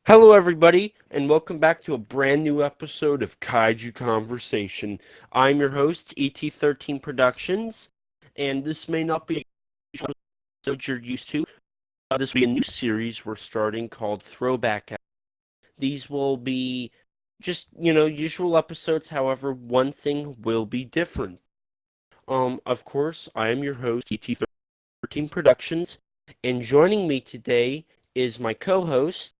Hello, everybody, and welcome back to a brand new episode of Kaiju Conversation. I'm your host, ET13 Productions, and this may not be a episode you're used to. This will be a new series we're starting called Throwback. These will be just, usual episodes. However, one thing will be different. Of course, I am your host, ET13 Productions, and joining me today is my co-host.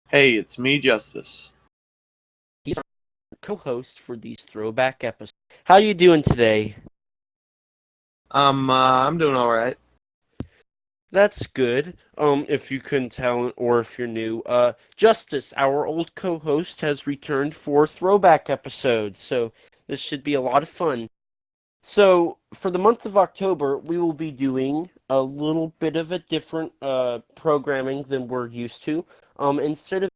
Hey, it's me, Justus. He's our co-host for these throwback episodes. How you doing today? I'm doing all right. That's good. If you couldn't tell or if you're new, Justice, our old co-host, has returned for throwback episodes, so this should be a lot of fun. So, for the month of October, we will be doing a little bit of a different programming than we're used to. Instead of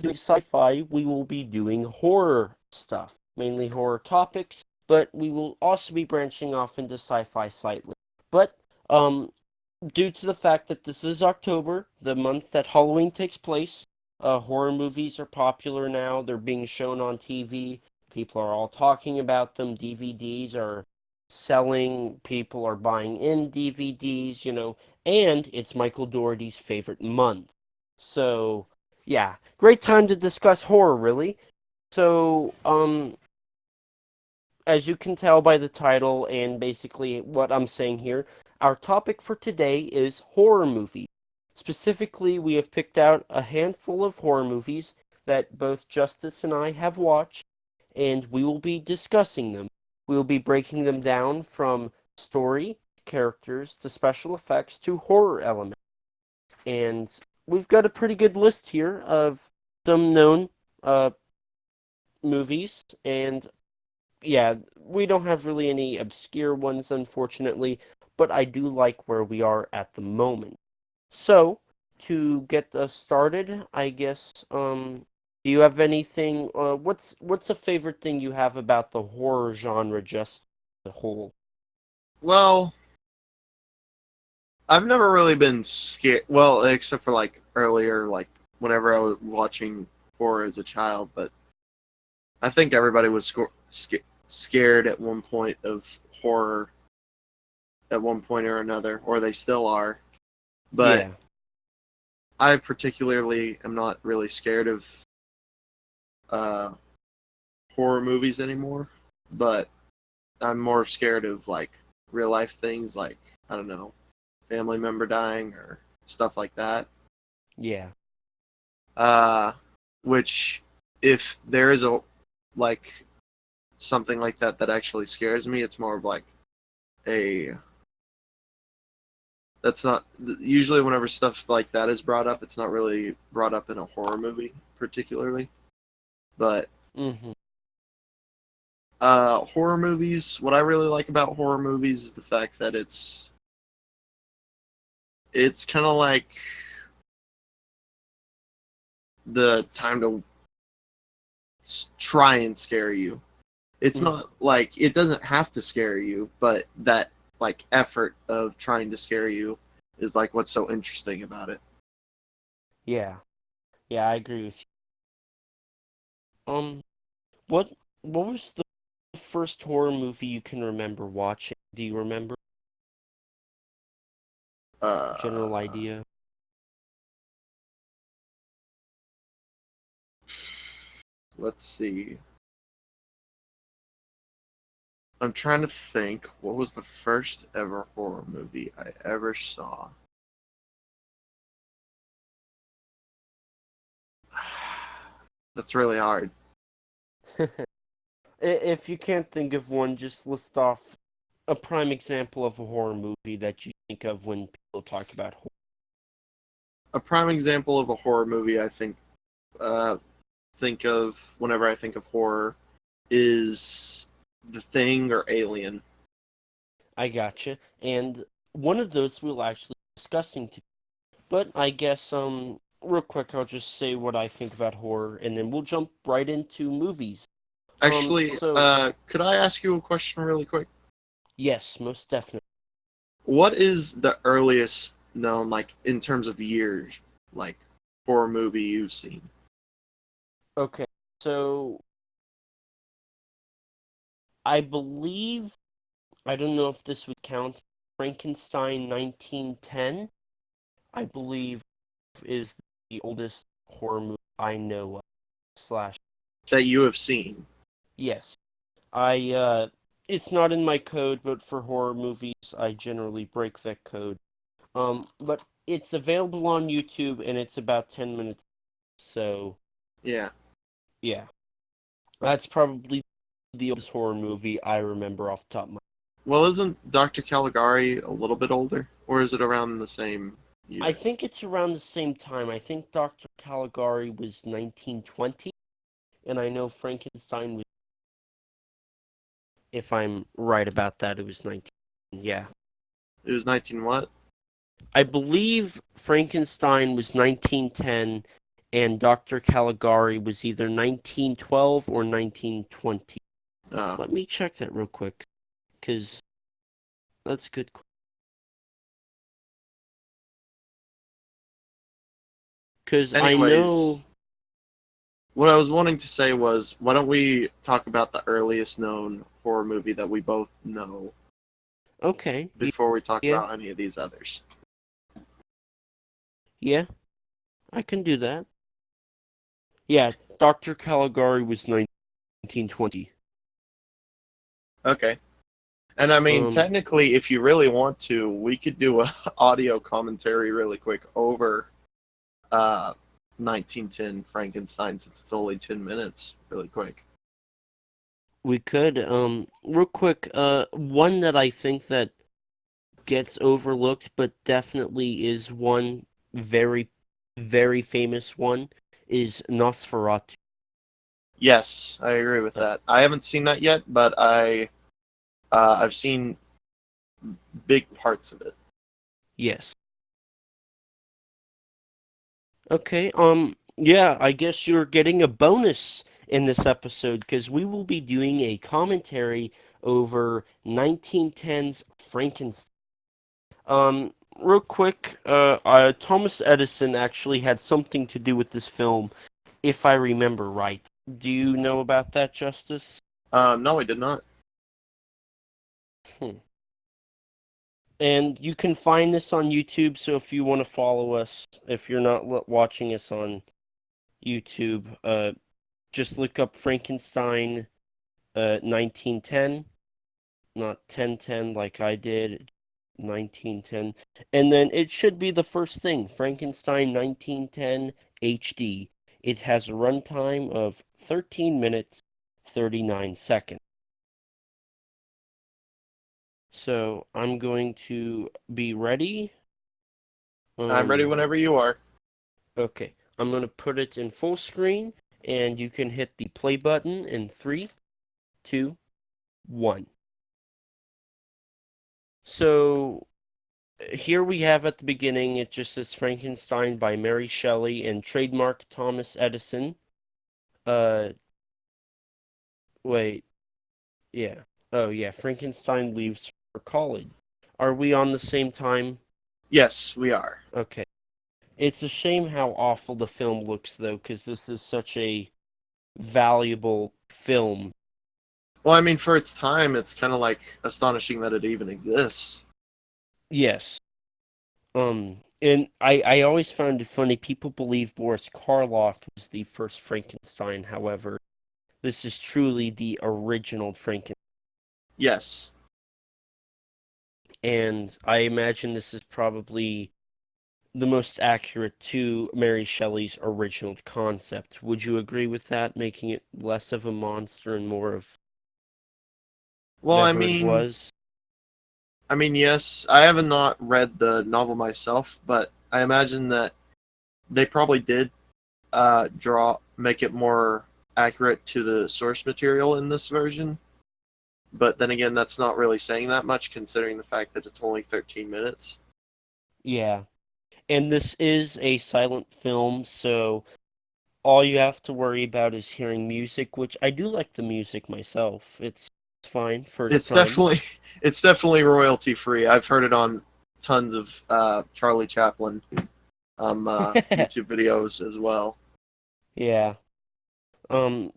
doing sci-fi, we will be doing horror stuff, mainly horror topics, but we will also be branching off into sci-fi slightly. But due to the fact that this is October, the month that Halloween takes place, horror movies are popular now. They're being shown on TV. People are all talking about them. DVDs are selling. People are buying in DVDs, and it's Michael Dougherty's favorite month. So, yeah, great time to discuss horror, really. So, as you can tell by the title and basically what I'm saying here, our topic for today is horror movies. Specifically, we have picked out a handful of horror movies that both Justice and I have watched, and we will be discussing them. We will be breaking them down from story, characters, to special effects, to horror elements. And we've got a pretty good list here of some known movies, and yeah, we don't have really any obscure ones, unfortunately, but I do like where we are at the moment. So, to get us started, I guess, do you have anything, what's a favorite thing you have about the horror genre just as a whole? Well, I've never really been scared. Well, except for like earlier, like whenever I was watching horror as a child. But I think everybody was scared at one point of horror at one point or another, or they still are. But Yeah, I particularly am not really scared of uh, horror movies anymore. But I'm more scared of like real life things, like I don't know, family member dying or stuff like that. yeah, Uh, which if there is a like something like that that actually scares me, it's more of like a that's not usually whenever stuff like that is brought up, it's not really brought up in a horror movie particularly. But mm-hmm, horror movies, what I really like about horror movies is the fact that it's kind of like the time to try and scare you. It's mm-hmm, not like it doesn't have to scare you, but that like effort of trying to scare you is like what's so interesting about it. yeah, yeah, I agree with you. What, what was the first horror movie you can remember watching? Do you remember? General Uh, idea? let's see. I'm trying to think what was the first ever horror movie I ever saw. That's really hard. If you can't think of one, just list off a prime example of a horror movie that you think of when people talk about horror. A prime example of a horror movie I think of whenever I think of horror is The Thing or Alien. I gotcha. And one of those we'll actually be discussing today. But I guess, real quick, I'll just say what I think about horror, and then we'll jump right into movies. Actually, So, could I ask you a question really quick? yes, most definitely. What is the earliest known, like in terms of years, like horror movie you've seen. Okay, so I believe, I don't know if this would count, Frankenstein 1910, I believe, is the oldest horror movie I know of, slash, That you have seen. yes. It's not in my code, but for horror movies, I generally break that code. But it's available on YouTube, and it's about 10 minutes, so, Yeah. yeah. That's probably the oldest horror movie I remember off the top of my. Well, isn't Dr. Caligari a little bit older? Or is it around the same I year? think it's around the same time. I think Dr. Caligari was 1920, and I know Frankenstein was, if I'm right about that, it was 19. Yeah. It was 19 what? I believe Frankenstein was 1910, and Dr. Caligari was either 1912 or 1920. Oh. Let me check that real quick, because that's good. Because I Anyways, know. what I was wanting to say was, why don't we talk about the earliest known horror movie that we both know Okay. before we talk Yeah. about any of these others? Yeah. I can do that. Yeah. Dr. Caligari was 1920. Okay. And I mean, Um. technically, if you really want to, we could do a audio commentary really quick over uh, 1910 Frankenstein, since it's only 10 minutes, really quick. We could. Real quick. One that I think that gets overlooked, but definitely is one very, very famous one, is Nosferatu. Yes, I agree with Uh, that. I haven't seen that yet, but I've seen big parts of it. yes. Okay. Yeah, I guess you're getting a bonus in this episode because we will be doing a commentary over 1910's Frankenstein. Real quick, Thomas Edison actually had something to do with this film, if I remember right. Do you know about that, Justice? No, I did not. Hmm. And you can find this on YouTube, so if you want to follow us, if you're not watching us on YouTube, just look up Frankenstein 1910, not 1010 like I did, 1910. And then it should be the first thing, Frankenstein 1910 HD. It has a runtime of 13 minutes, 39 seconds. So I'm going to be ready. I'm ready Um, whenever you are. okay, I'm going to put it in full screen, and you can hit the play button in 3, 2, 1. So here we have at the beginning, it just says Frankenstein by Mary Shelley and trademark Thomas Edison. Uh, wait, yeah. Oh, yeah, Frankenstein leaves for college. Are we on the same time? Yes, we are. Okay. It's a shame how awful the film looks, though, because this is such a valuable film. Well, I mean, for its time, it's kind of like astonishing that it even exists. Yes. And I always found it funny. People believe Boris Karloff was the first Frankenstein. However, this is truly the original Frankenstein. Yes. And I imagine this is probably the most accurate to Mary Shelley's original concept. Would you agree with that, making it less of a monster and more of Well, whatever it was? yes. I have not read the novel myself, but I imagine that they probably did make it more accurate to the source material in this version. But then again, that's not really saying that much considering the fact that it's only 13 minutes. Yeah. And this is a silent film, so all you have to worry about is hearing music, which I do like the music myself. It's fine for its It's time. definitely it's definitely royalty free. I've heard it on tons of Charlie Chaplin YouTube videos as well. Yeah.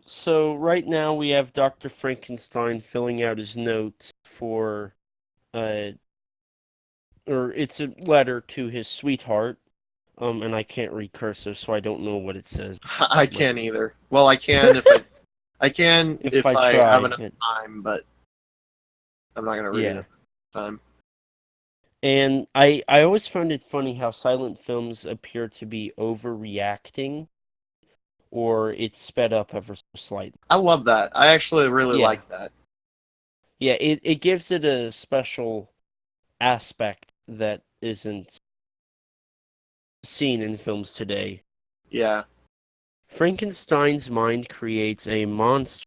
So right now we have Dr. Frankenstein filling out his notes for, uh, or it's a letter to his sweetheart. And I can't read cursive, so I don't know what it says. I Like, can't either. Well, I can if if I I have try, enough time, but I'm not gonna read it yeah. at the time. And I always found it funny how silent films appear to be overreacting, or it's sped up ever so slightly. I love that. I actually really Yeah, like that. yeah. It gives it a special aspect that isn't seen in films today. Yeah. Frankenstein's mind creates a monster.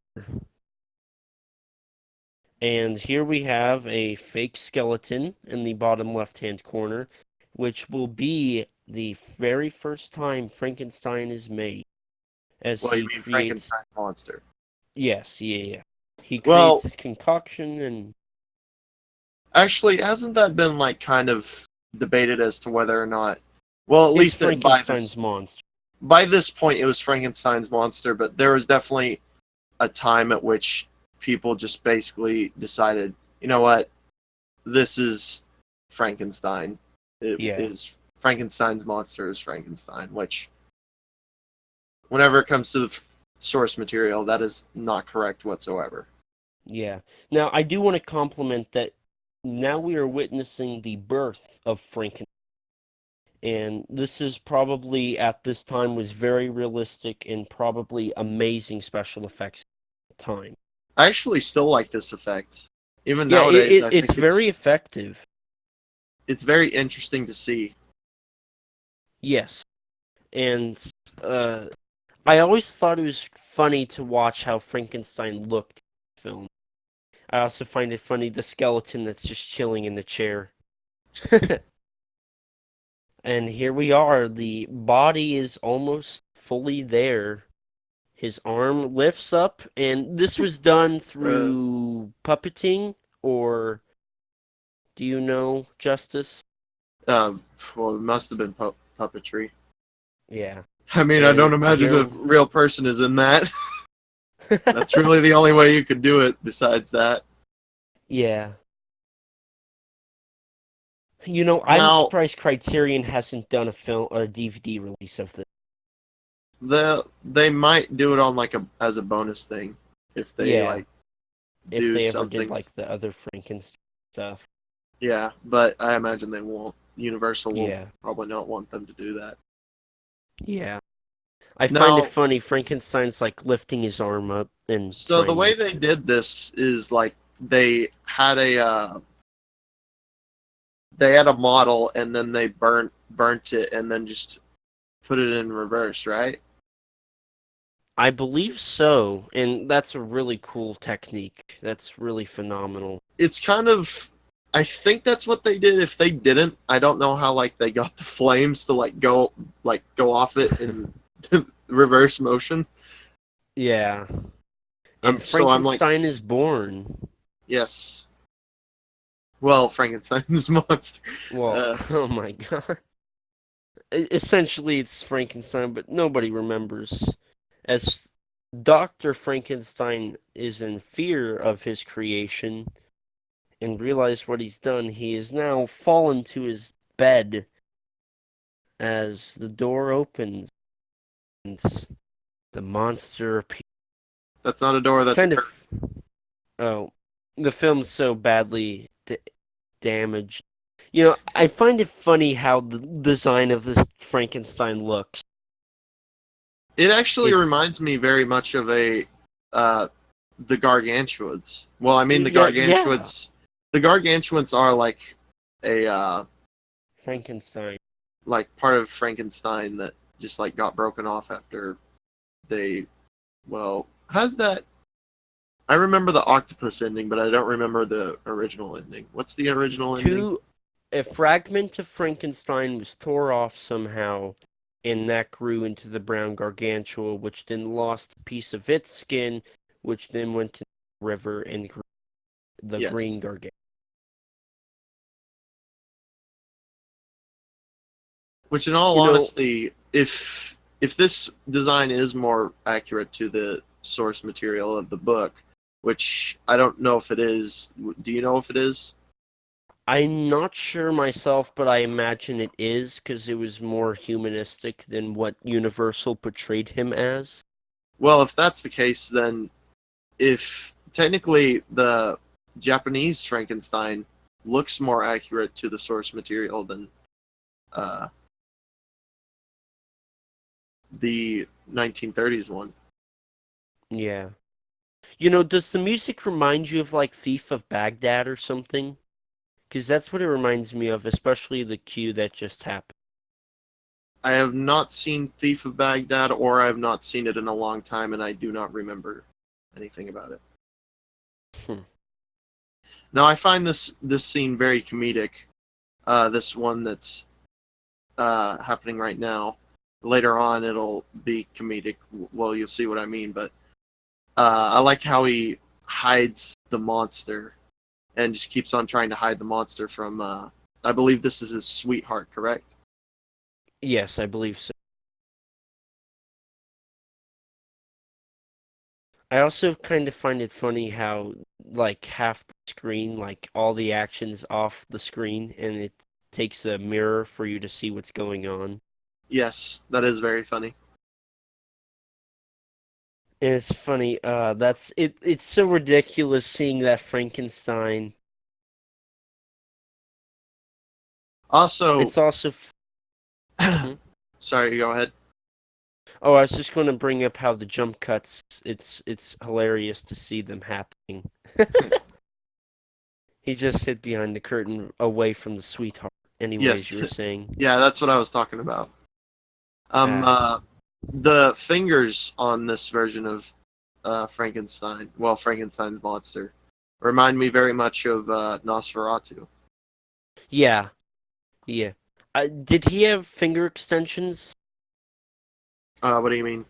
And here we have a fake skeleton in the bottom left-hand corner, which will be the very first time Frankenstein is made, as Well, you he mean creates. Frankenstein monster? Yes, yeah. He creates Well, his concoction, and actually, hasn't that been like kind of debated as to whether or not? Well, at it's least Frankenstein's monster. by this point, it was Frankenstein's monster, but there was definitely a time at which people just basically decided, you know what, this is Frankenstein. It Yeah, is Frankenstein's monster is Frankenstein, which whenever it comes to the source material, that is not correct whatsoever. yeah. Now, I do want to compliment that now we are witnessing the birth of Frankenstein. And this is probably, at this time, was very realistic and probably amazing special effects at the time. I actually still like this effect. Even Yeah, nowadays, I it's think very effective. it's very interesting to see. Yes. And uh, I always thought it was funny to watch how Frankenstein looked in the film. I also find it funny the skeleton that's just chilling in the chair. And here we are. The body is almost fully there. His arm lifts up, and this was done Uh, through puppeting, or do you know, Justice? um, well, it must have been puppetry. Yeah. I mean, I don't And imagine a here, real person is in that. That's really the only way you could do it besides that. yeah. You know, I'm Now, surprised Criterion hasn't done a film or a DVD release of this. they might do it on like a as a bonus thing if they Yeah, like if do they ever did something. like the other Frankenstein stuff. Yeah, but I imagine they won't. Universal will Yeah, probably not want them to do that. yeah. I find it Now, funny. Frankenstein's like lifting his arm up and so the trying way to. they did this is like they had a model and then they burnt it and then just put it in reverse, right? I believe so, and that's a really cool technique. That's really phenomenal. It's kind of I think that's what they did. If they didn't, I don't know how like they got the flames to go off it in reverse motion. Yeah. And I'm like, Frankenstein is born. yes. Well, Frankenstein's monster. Well, Uh, oh my god. Essentially, it's Frankenstein, but nobody remembers. As Dr. Frankenstein is in fear of his creation and realizes what he's done, he is now fallen to his bed as the door opens and the monster appears. that's not a door. It's That's a kind of. curtain. Oh, the film's so badly damaged. You know, I find it funny how the design of this Frankenstein looks. It actually It's reminds me very much of a uh, the gargantuans. Well, I mean yeah, yeah, the gargantuans are like a Frankenstein. like part of Frankenstein that just like got broken off after they well how did that I remember the octopus ending, but I don't remember the original ending. What's the original ending? Two, a fragment of Frankenstein was tore off somehow, and that grew into the brown gargantua, which then lost a piece of its skin, which then went to the river and grew the Yes. green gargantua. Which, in all You know, honesty, if this design is more accurate to the source material of the book, which I don't know if it is. Do you know if it is? I'm not sure myself, but I imagine it is because it was more humanistic than what Universal portrayed him as. Well, if that's the case, then if technically the Japanese Frankenstein looks more accurate to the source material than uh, the 1930s one. Yeah. You know, does the music remind you of like Thief of Baghdad or something? Because that's what it reminds me of, especially the cue that just happened. I have not seen Thief of Baghdad, or I have not seen it in a long time, and I do not remember anything about it. Hmm. Now, I find this scene very comedic. This one that's happening right now. Later on, it'll be comedic. Well, you'll see what I mean. But I like how he hides the monster and just keeps on trying to hide the monster from. I believe this is his sweetheart, correct? Yes, I believe so. I also kind of find it funny how, like, half the screen, like, all the action's off the screen, and it takes a mirror for you to see what's going on. Yes, that is very funny. And it's funny, that's it. It's so ridiculous seeing that Frankenstein. Also, It's also, mhm. sorry, go ahead. Oh, I was just going to bring up how the jump cuts. It's hilarious to see them happening. He just hid behind the curtain, away from the sweetheart. Yes, Anyways, you were saying, yeah, that's what I was talking about. Um, ah, uh, the fingers on this version of Frankenstein, well, Frankenstein's monster, remind me very much of Nosferatu. yeah, yeah. Did he have finger extensions? What do you mean?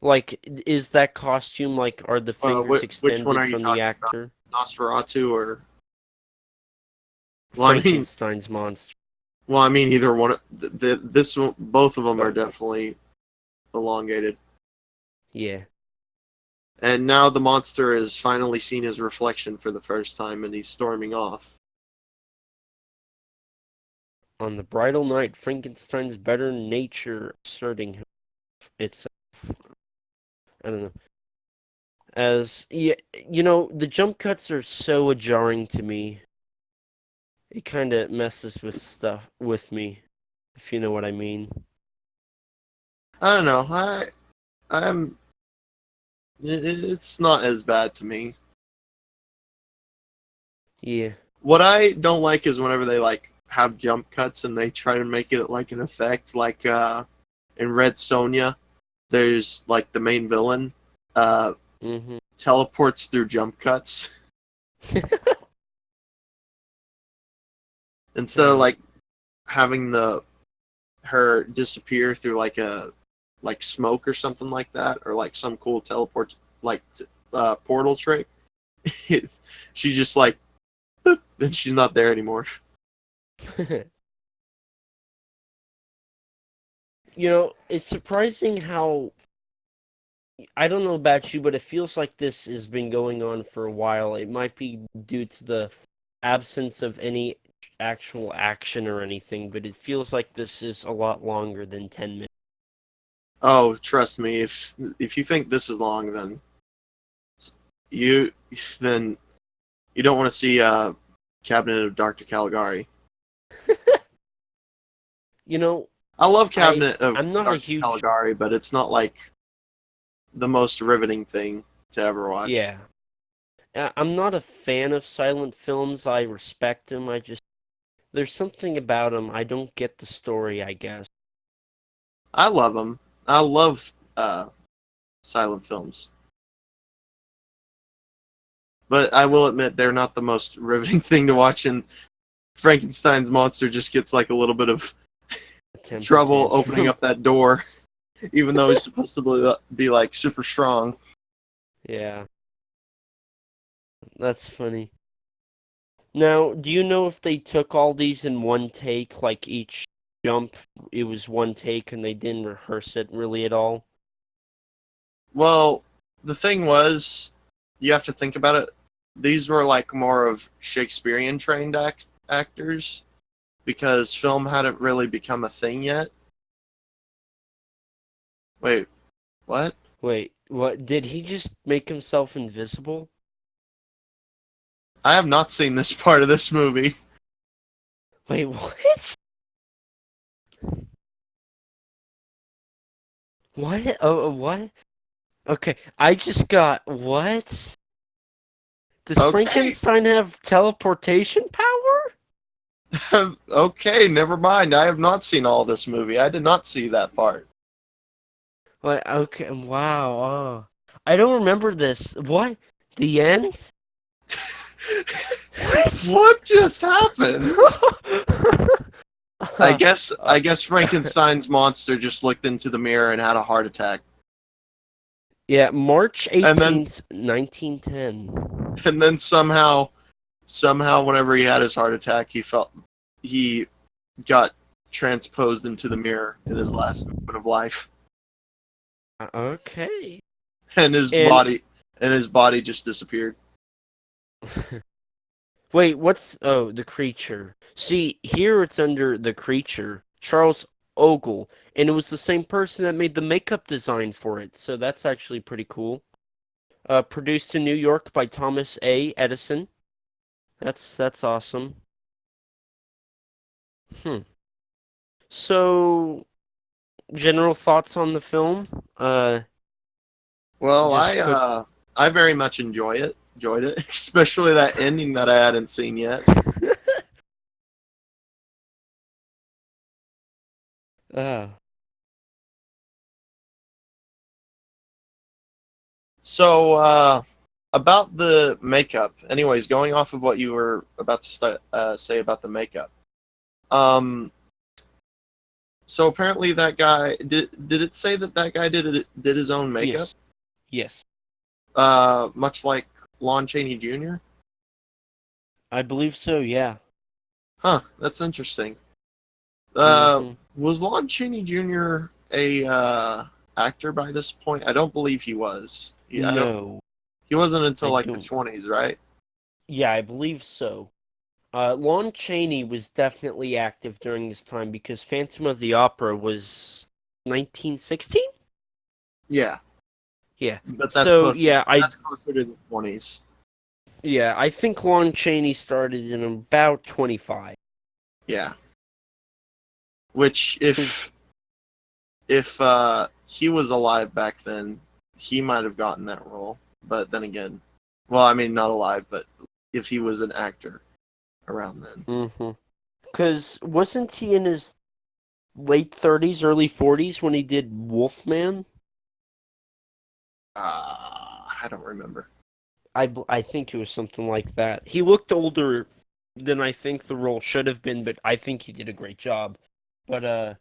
Like, is that costume like, are the fingers Which one extended are you from the talking about? actor? Nosferatu or? Well, I mean, Frankenstein's monster. either one. This one, both of them are Both. definitely elongated. Yeah. And now the monster has finally seen his reflection for the first time, and he's storming off. On the bridal night, Frankenstein's better nature asserting itself. I don't know. As yeah, you know, the jump cuts are so jarring to me. It kind of messes with stuff with me, if you know what I mean. I don't know. I'm. It's not as bad to me. Yeah. What I don't like is whenever they like have jump cuts and they try to make it like an effect, like in Red Sonja, there's like the main villain uh, Mhm. teleports through jump cuts instead of uh, like having the her disappear through like a like smoke or something like that, or like some cool teleport like portal trick. She just like boop, and she's not there anymore. you know, it's surprising how I don't know about you, but it feels like this has been going on for a while. It might be due to the absence of any actual action or anything, but it feels like this is a lot longer than 10 minutes. Oh, trust me, if you think this is long, you then you don't want to see Cabinet of Dr. Caligari. You know, I love I Cabinet of I'm not a Dr. huge Caligari, but it's not like the most riveting thing to ever watch. yeah. I'm not a fan of silent films. I respect them. I just there's something about them. I don't get the story, I guess. I love them. I love silent films, but I will admit they're not the most riveting thing to watch. And Frankenstein's monster just gets like a little bit of A temper trouble opening tantrum. up that door, even though he's supposed to be like super strong. Yeah, that's funny. Now, do you know if they took all these in one take, like each? jump. It was one take, and they didn't rehearse it really at all. Well, the thing was, you have to think about it. These were like more of Shakespearean trained actors because film hadn't really become a thing yet. Wait, what? Wait, what? Did he just make himself invisible? I have not seen this part of this movie. Wait, what? What? Oh, what? Okay, I just got what? Does Okay. Frankenstein have teleportation power? Okay, never mind. I have not seen all this movie. I did not see that part. Like, okay, wow. Oh, I don't remember this. What? The end? What? What just happened? I uh, guess uh, I guess Frankenstein's monster just looked into the mirror and had a heart attack. yeah, March And then 18th, 1910. and then somehow whenever he had his heart attack, he got transposed into the mirror in his last moment of life. Okay. And his And body just disappeared. wait, what's the creature? See, here it's under the creature, Charles Ogle, and it was the same person that made the makeup design for it, so that's actually pretty cool. Produced in New York by Thomas A. Edison. That's awesome. Hmm. So, general thoughts on the film? Well, Just quick. I very much enjoyed it, especially that ending that I hadn't seen yet. uh, So, about the makeup. Anyways, going off of what you were about to say about the makeup. Um, so apparently that guy did it say that that guy did his own makeup? yes, yes. Much like Lon Chaney Jr. I believe so. Yeah. Huh, that's interesting. Mm-hmm. Was Lon Chaney Jr. a actor by this point? I don't believe he was. I don't. No, He wasn't until I like the don't. 20s, right? Yeah, I believe so. Lon Chaney was definitely active during this time because Phantom of the Opera was 1916? Yeah, Yeah. but So, yeah, that's closer to the 20s. I think Lon Chaney started in about 25. Yeah, which 'Cause if he was alive back then, he might have gotten that role. But then again, well, I mean, not alive, but if he was an actor around then, mhm. 'Cause wasn't he in his late 30s, early 40s when he did Wolfman? I don't remember. I think it was something like that. He looked older than I think the role should have been, but I think he did a great job. But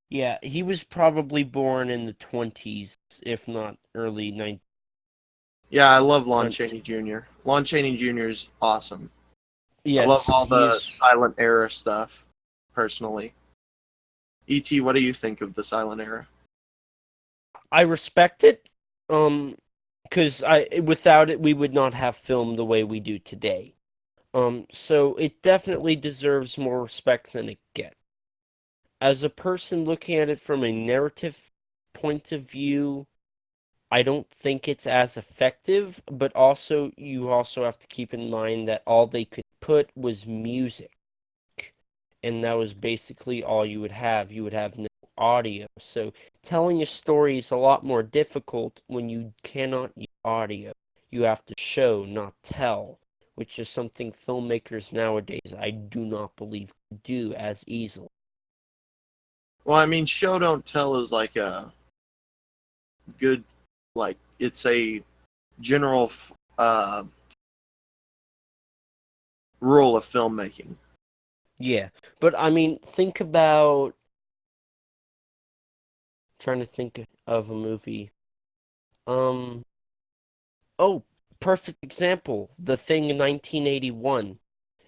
yeah, he was probably born in the 20s, if not early 19. Yeah, I love Lon Chaney Jr. Lon Chaney Jr. is awesome. I love Yes, all the he's. silent era stuff, personally. ET, what do you think of the silent era? I respect it, because I without it we would not have film the way we do today. So it definitely deserves more respect than it gets. As a person looking at it from a narrative point of view, I don't think it's as effective, but also you also have to keep in mind that all they could put was music, and that was basically all you would have. You would have no audio. So telling a story is a lot more difficult when you cannot use audio. You have to show, not tell, which is something filmmakers nowadays I do not believe do as easily. Well, I mean, show don't tell is like a good, like it's a general rule of filmmaking. Yeah, but I mean, think about trying to think of a movie. Um, oh, perfect example. The Thing in 1981.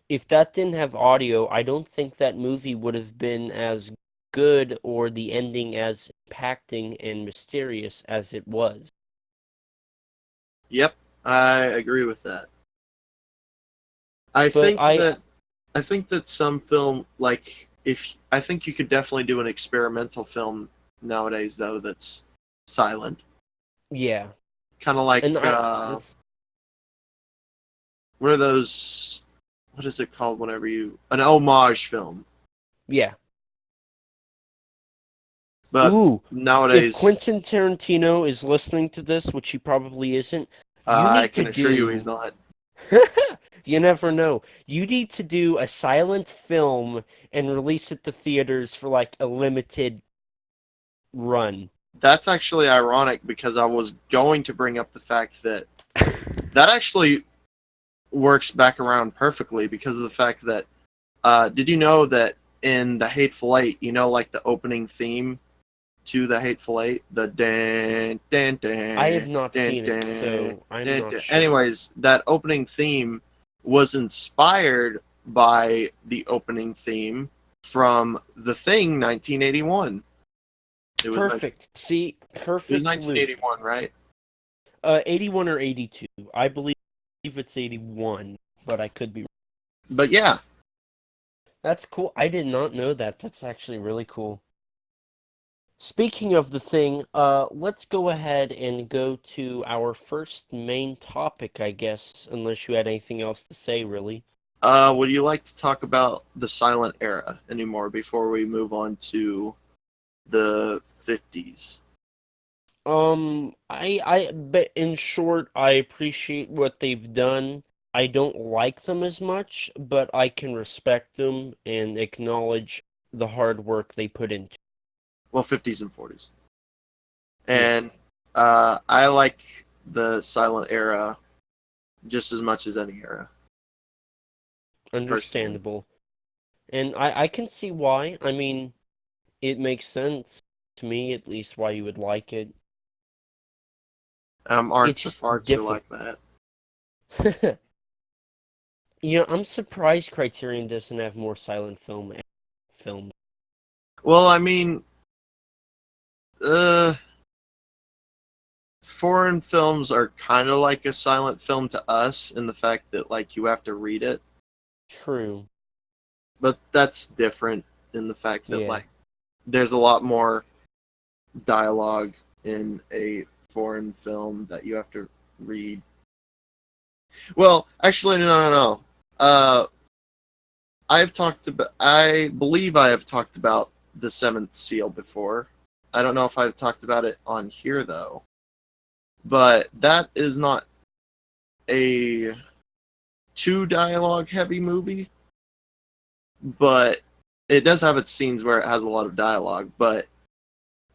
If that didn't have audio, I don't think that movie would have been as good. good or the ending as impacting and mysterious as it was. Yep, I agree with that. I But think that I think that some film, like, if I think you could definitely do an experimental film nowadays though that's silent, yeah, kind of like and that's what are those? What is it called? Whenever you an homage film, yeah. but Ooh, if nowadays Quentin Tarantino is listening to this, which he probably isn't, you I need to can assure you he's do. not. You never know. You need to do a silent film and release it to theaters for like a limited run. That's actually ironic because I was going to bring up the fact that that actually works back around perfectly because of the fact that did you know that in the Hateful Eight, you know, like the opening theme to the Hateful Eight, the dan dan I have dan not dan seen it, dan so I'm dan. not Dan. sure. Anyways, that opening theme was inspired by the opening theme from The Thing, 1981. It was Perfect. See, it was perfect loop. 1981, right? 81 or 82. I believe it's 81, but I could be. But yeah, That's cool. I did not know that. That's actually really cool. Speaking of the thing, let's go ahead and go to our first main topic, I guess, unless you had anything else to say, really. would you like to talk about the silent era anymore before we move on to the 50s? But in short, I appreciate what they've done. I don't like them as much, but I can respect them and acknowledge the hard work they put into. Well, 50s and 40s. Yeah, And I like the silent era just as much as any era, personally. understandable. And I can see why. I mean, it makes sense to me, at least, why you would like it. Arts of It's farts are different. like that. I'm surprised Criterion doesn't have more silent film. Well, I mean, uh, foreign films are kind of like a silent film to us in the fact that, like, you have to read it. True. But that's different in the fact that, Yeah. like, there's a lot more dialogue in a foreign film that you have to read. Well, actually, no. Uh, I believe I have talked about the Seventh Seal before. I don't know if I've talked about it on here though, but that is not a too dialogue heavy movie, but it does have its scenes where it has a lot of dialogue, but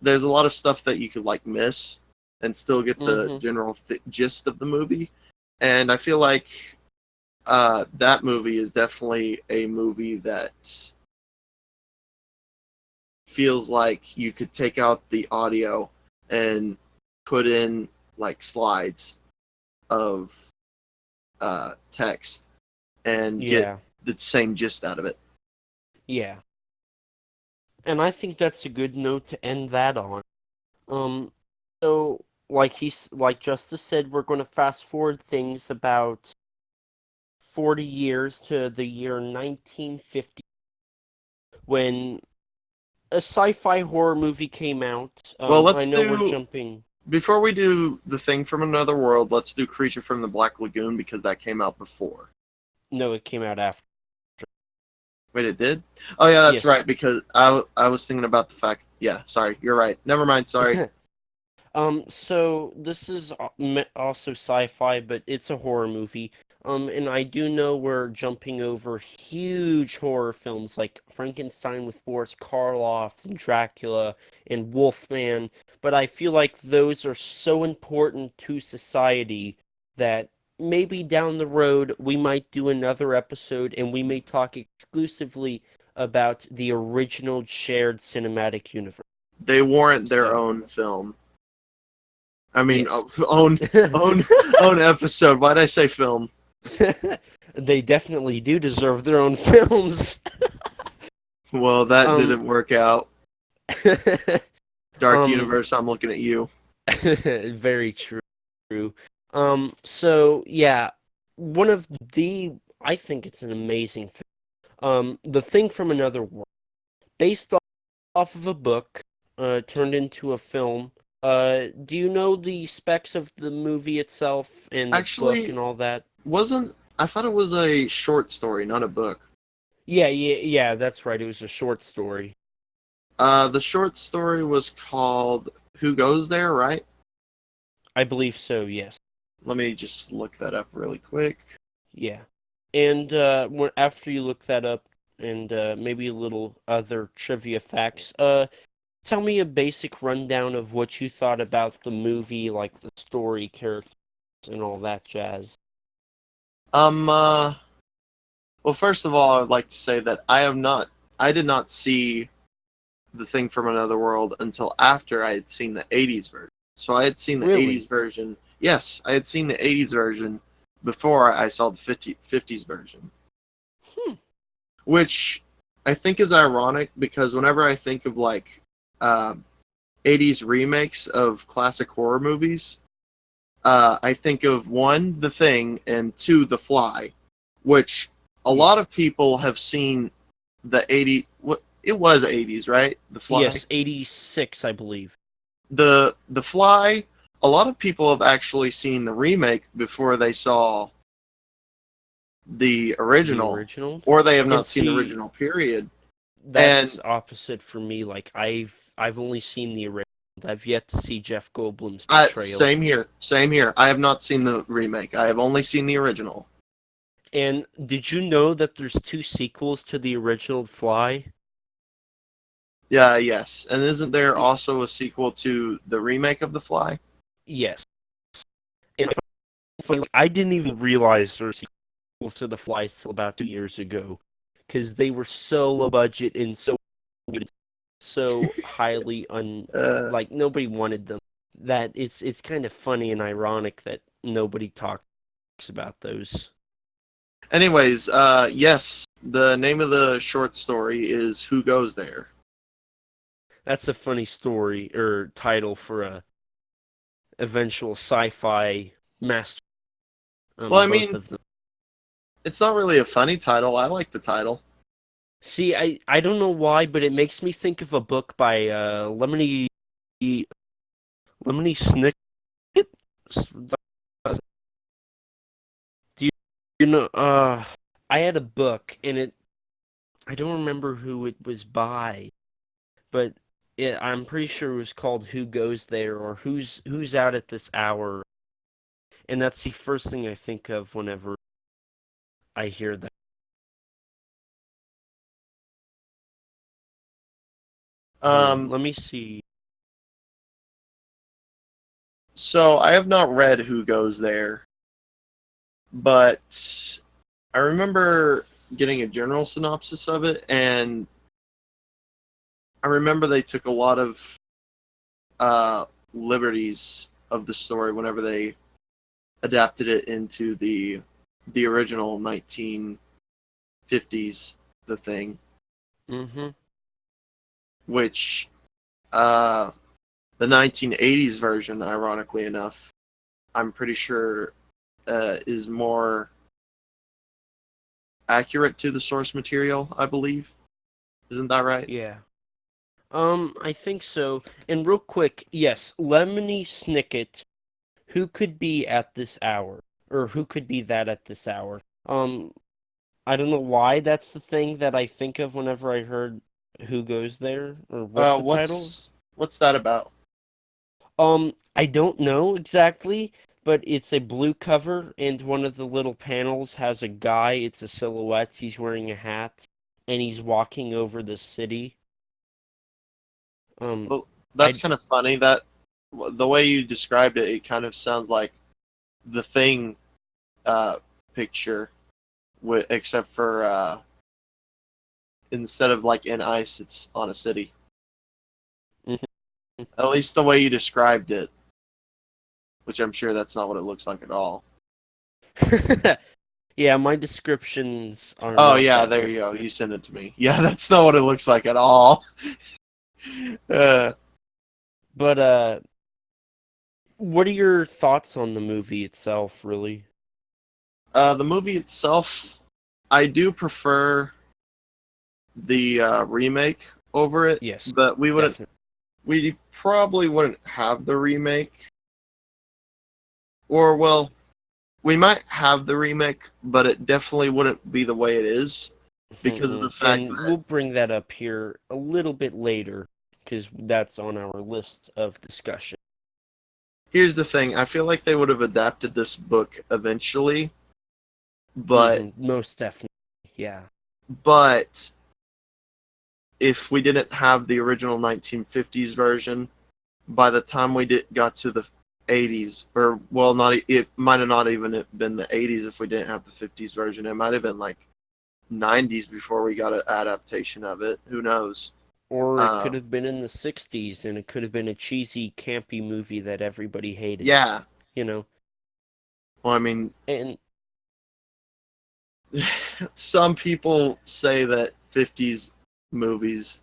there's a lot of stuff that you could like miss and still get the Mm-hmm. general gist of the movie. And I feel like that movie is definitely a movie that feels like you could take out the audio and put in like slides of text and get Yeah. the same gist out of it. Yeah. And I think that's a good note to end that on. Um, so like Justice said, we're going to fast forward things about 40 years to the year 1950 when a sci-fi horror movie came out. Well, I let's know we're do jumping. before we do the thing from another world. Let's do Creature from the Black Lagoon because that came out before. No, it came out after. Wait, it did? Oh yeah, that's Yes. right. Because I was thinking about the fact. Yeah, sorry, you're right. Never mind. Sorry. So this is also sci-fi, but it's a horror movie. And I do know we're jumping over huge horror films like Frankenstein with Boris Karloff and Dracula and Wolfman, but I feel like those are so important to society that maybe down the road we might do another episode and we may talk exclusively about the original shared cinematic universe. They warrant their So, own film. I mean, yes. own episode. Why'd I say film? They definitely do deserve their own films. Well, that Um, didn't work out. Dark um, Universe, I'm looking at you. very true. So yeah, one of the I think it's an amazing film. The Thing from Another World, based off of a book, turned into a film. Do you know the specs of the movie itself and the book Actually, and all that? wasn't I thought it was a short story, not a book. Yeah, that's right. It was a short story. The short story was called Who Goes There, right? I believe so, yes. Let me just look that up really quick. Yeah. And after you look that up and maybe a little other trivia facts, tell me a basic rundown of what you thought about the movie, like the story, characters, and all that jazz. Um, uh, well, first of all, I'd like to say that I did not see The Thing from Another World until after I had seen the 80s version. So I had seen the 80s Really? version. Yes, I had seen the 80s version before I saw the 50s version, Hmm. which I think is ironic because whenever I think of like uh, 80s remakes of classic horror movies, I think of one, The Thing, and two, The Fly, which a Yeah. lot of people have seen the 80. What it was 80s, right? The Fly. Yes, 86, I believe. The Fly. A lot of people have actually seen the remake before they saw the The original, original. or they have And not seen the see, original. Period. that's And opposite for me. Like I've only seen the original. I've yet to see Jeff Goldblum's portrayal. same here. Same here. I have not seen the remake. I have only seen the original. And did you know that there's two sequels to the original Fly? Yeah, yes. And isn't there Y- also a sequel to the remake of The Fly? yes. And I didn't even realize there were sequels to the Fly till about 2 years ago, because they were so low budget and so good, so highly like nobody wanted them. That it's kind of funny and ironic that nobody talks about those. Anyways, yes, the name of the short story is Who Goes There? That's a funny story or title for a eventual sci-fi master. Well, I Both mean, of them. it's not really a funny title. I like the title. See, I don't know why, but it makes me think of a book by Lemony Snicket. Do you know? I had a book, and I don't remember who it was by, but I'm pretty sure it was called "Who Goes There" or "Who's Out at This Hour," and that's the first thing I think of whenever I hear that. Um, Let me see. so I have not read Who Goes There, but I remember getting a general synopsis of it, and I remember they took a lot of uh, liberties of the story whenever they adapted it into the original 1950s The Thing, Mm-hmm. which uh, the 1980s version, ironically enough, I'm pretty sure is more accurate to the source material, I believe. Isn't that right? Yeah. I think so. And real quick, yes, Lemony Snicket, who could be at this hour, or who could be that at this hour? I don't know why that's the thing that I think of whenever I heard Who Goes There, or what's the title? What's that about? I don't know exactly, but it's a blue cover, and one of the little panels has a guy. It's a silhouette. He's wearing a hat, and he's walking over the city. Um, Well, that's I kind of funny. That the way you described it, it kind of sounds like the Thing uh, picture, except for instead of like in ice, it's on a city. Mhm. At least the way you described it, which I'm sure that's not what it looks like at all. Yeah, my descriptions are Oh not yeah, that there good. you go. You send it to me. Yeah, that's not what it looks like at all. uh, But what are your thoughts on the movie itself, really? the movie itself, I do prefer the remake over it, Yes, but definitely. we probably wouldn't have the remake, or well, we might have the remake, but it definitely wouldn't be the way it is because of the fact And that we'll bring that up here a little bit later because that's on our list of discussion. here's the thing: I feel like they would have adapted this book eventually, but Most definitely. Yeah. but if we didn't have the original 1950s version, by the time got to the 80s, or well, not it might have not even been the 80s if we didn't have the 50s version. It might have been like 90s before we got an adaptation of it. Who knows? Or it could Uh, have been in the 60s and it could have been a cheesy, campy movie that everybody hated, yeah. you know? Well, I mean, And some people say that 50s movies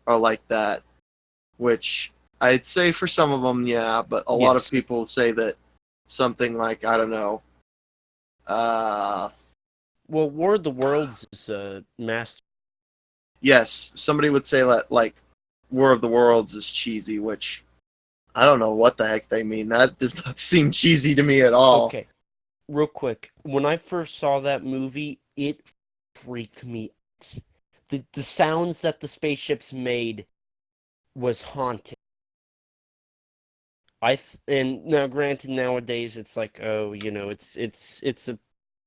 are like that, which I'd say for some of them, yeah, but a lot of yes. people say that something like, I don't know, uh, Well, War of the Worlds is a master. yes, somebody would say that, like, War of the Worlds is cheesy, which I don't know what the heck they mean. That does not seem cheesy to me at all. Okay, real quick. When I first saw that movie, it freaked me out. The sounds that the spaceships made was haunting. And now granted nowadays it's like, oh, it's a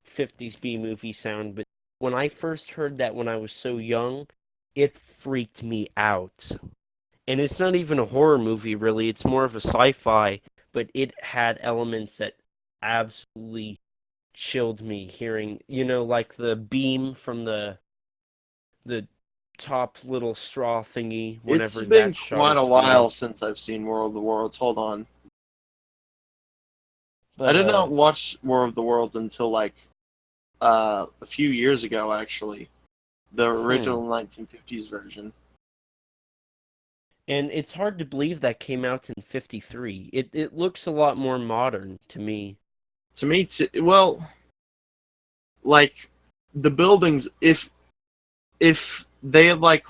50s B movie sound, but when I first heard that when I was so young, it freaked me out. And it's not even a horror movie really, it's more of a sci-fi, but it had elements that absolutely chilled me hearing, like the beam from the top little straw thingy It's whenever been that shot quite a its beam. while since I've seen War of the Worlds. Hold on. I But did not watch War of the Worlds until like a few years ago, actually. The hmm. original 1950s version. And it's hard to believe that came out in 53. It looks a lot more modern to me. To me, well, like the buildings, if they had like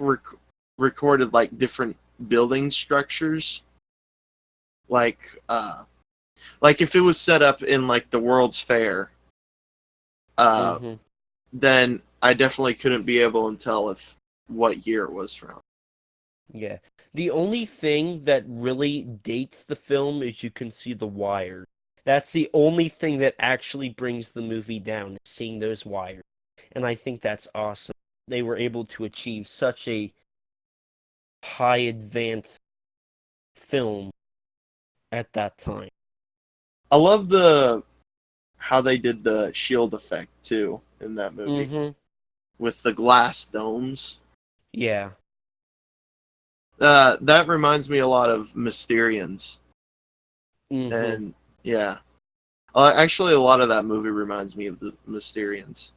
recorded like different building structures, like like if it was set up in like the World's Fair, uh, hmm. then I definitely couldn't be able to tell if what year it was from. Yeah. The only thing that really dates the film is you can see the wires. That's the only thing that actually brings the movie down, is seeing those wires. And I think that's awesome. They were able to achieve such a high advanced film at that time. I love the how they did the shield effect too in that movie hmm. with the glass domes. Yeah. That reminds me a lot of Mysterians, hmm. and yeah, actually, a lot of that movie reminds me of the Mysterians.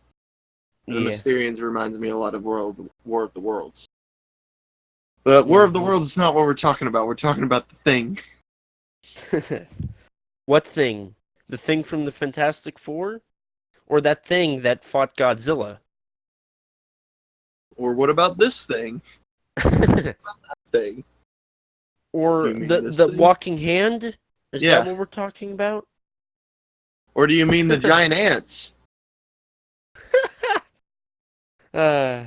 And the Yeah. Mysterians reminds me a lot of War of the Worlds. But War of the hmm. Worlds is not what we're talking about. We're talking about the Thing. What thing? The thing from the Fantastic Four? Or that thing that fought Godzilla? Or what about this thing? Thing. Do Or you mean the this the thing? walking hand? Is that Yeah. what we're talking about? Or do you mean the giant ants? uh,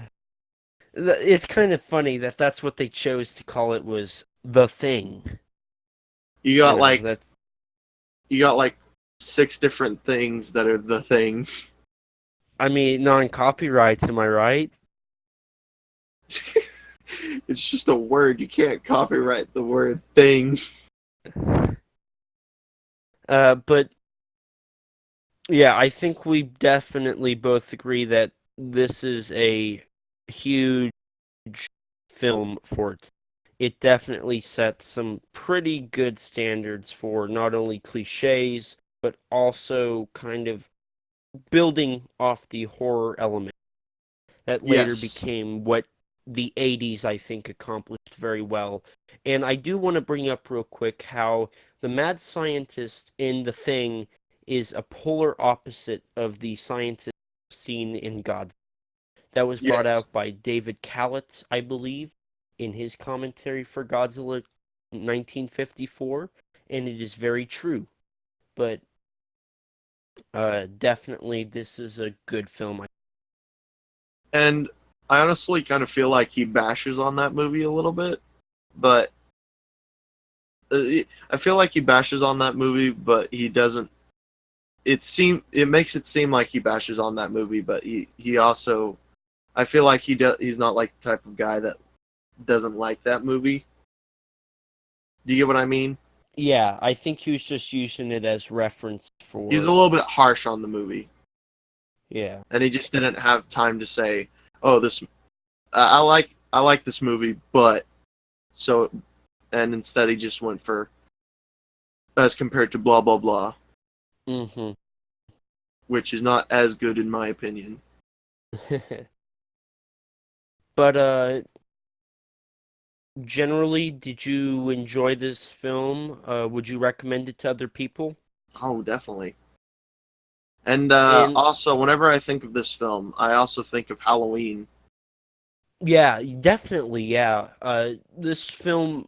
it's kind of funny that that's what they chose to call it, was the thing. You You got know, like that's you got like six different things that are the thing. I mean, non-copyrights, am I right? It's just a word. You can't copyright the word thing. But yeah, I think we definitely both agree that this is a huge film for its. It definitely sets some pretty good standards for not only cliches, but also kind of building off the horror element that later Yes. became what the 80s, I think, accomplished very well. And I do want to bring up real quick how the mad scientist in The Thing is a polar opposite of the scientist seen in Godzilla. That was brought Yes. out by David Callett, I believe, in his commentary for Godzilla 1954, and it is very true. But definitely, this is a good film. And I honestly kind of feel like he bashes on that movie a little bit, but I feel like he bashes on that movie, but he doesn't. It makes it seem like he bashes on that movie, but he also, I feel like he's not like the type of guy that doesn't like that movie. Do you get what I mean? Yeah, I think he was just using it as reference He's a for. little bit harsh on the movie, Yeah. and he just didn't have time to say, "Oh, this I like this movie," but so and instead he just went for as compared to blah blah blah, Mm-hmm. which is not as good in my opinion. But generally, did you enjoy this film? Would you recommend it to other people? Oh, definitely. And And also, whenever I think of this film, I also think of Halloween. yeah, definitely, yeah. This film,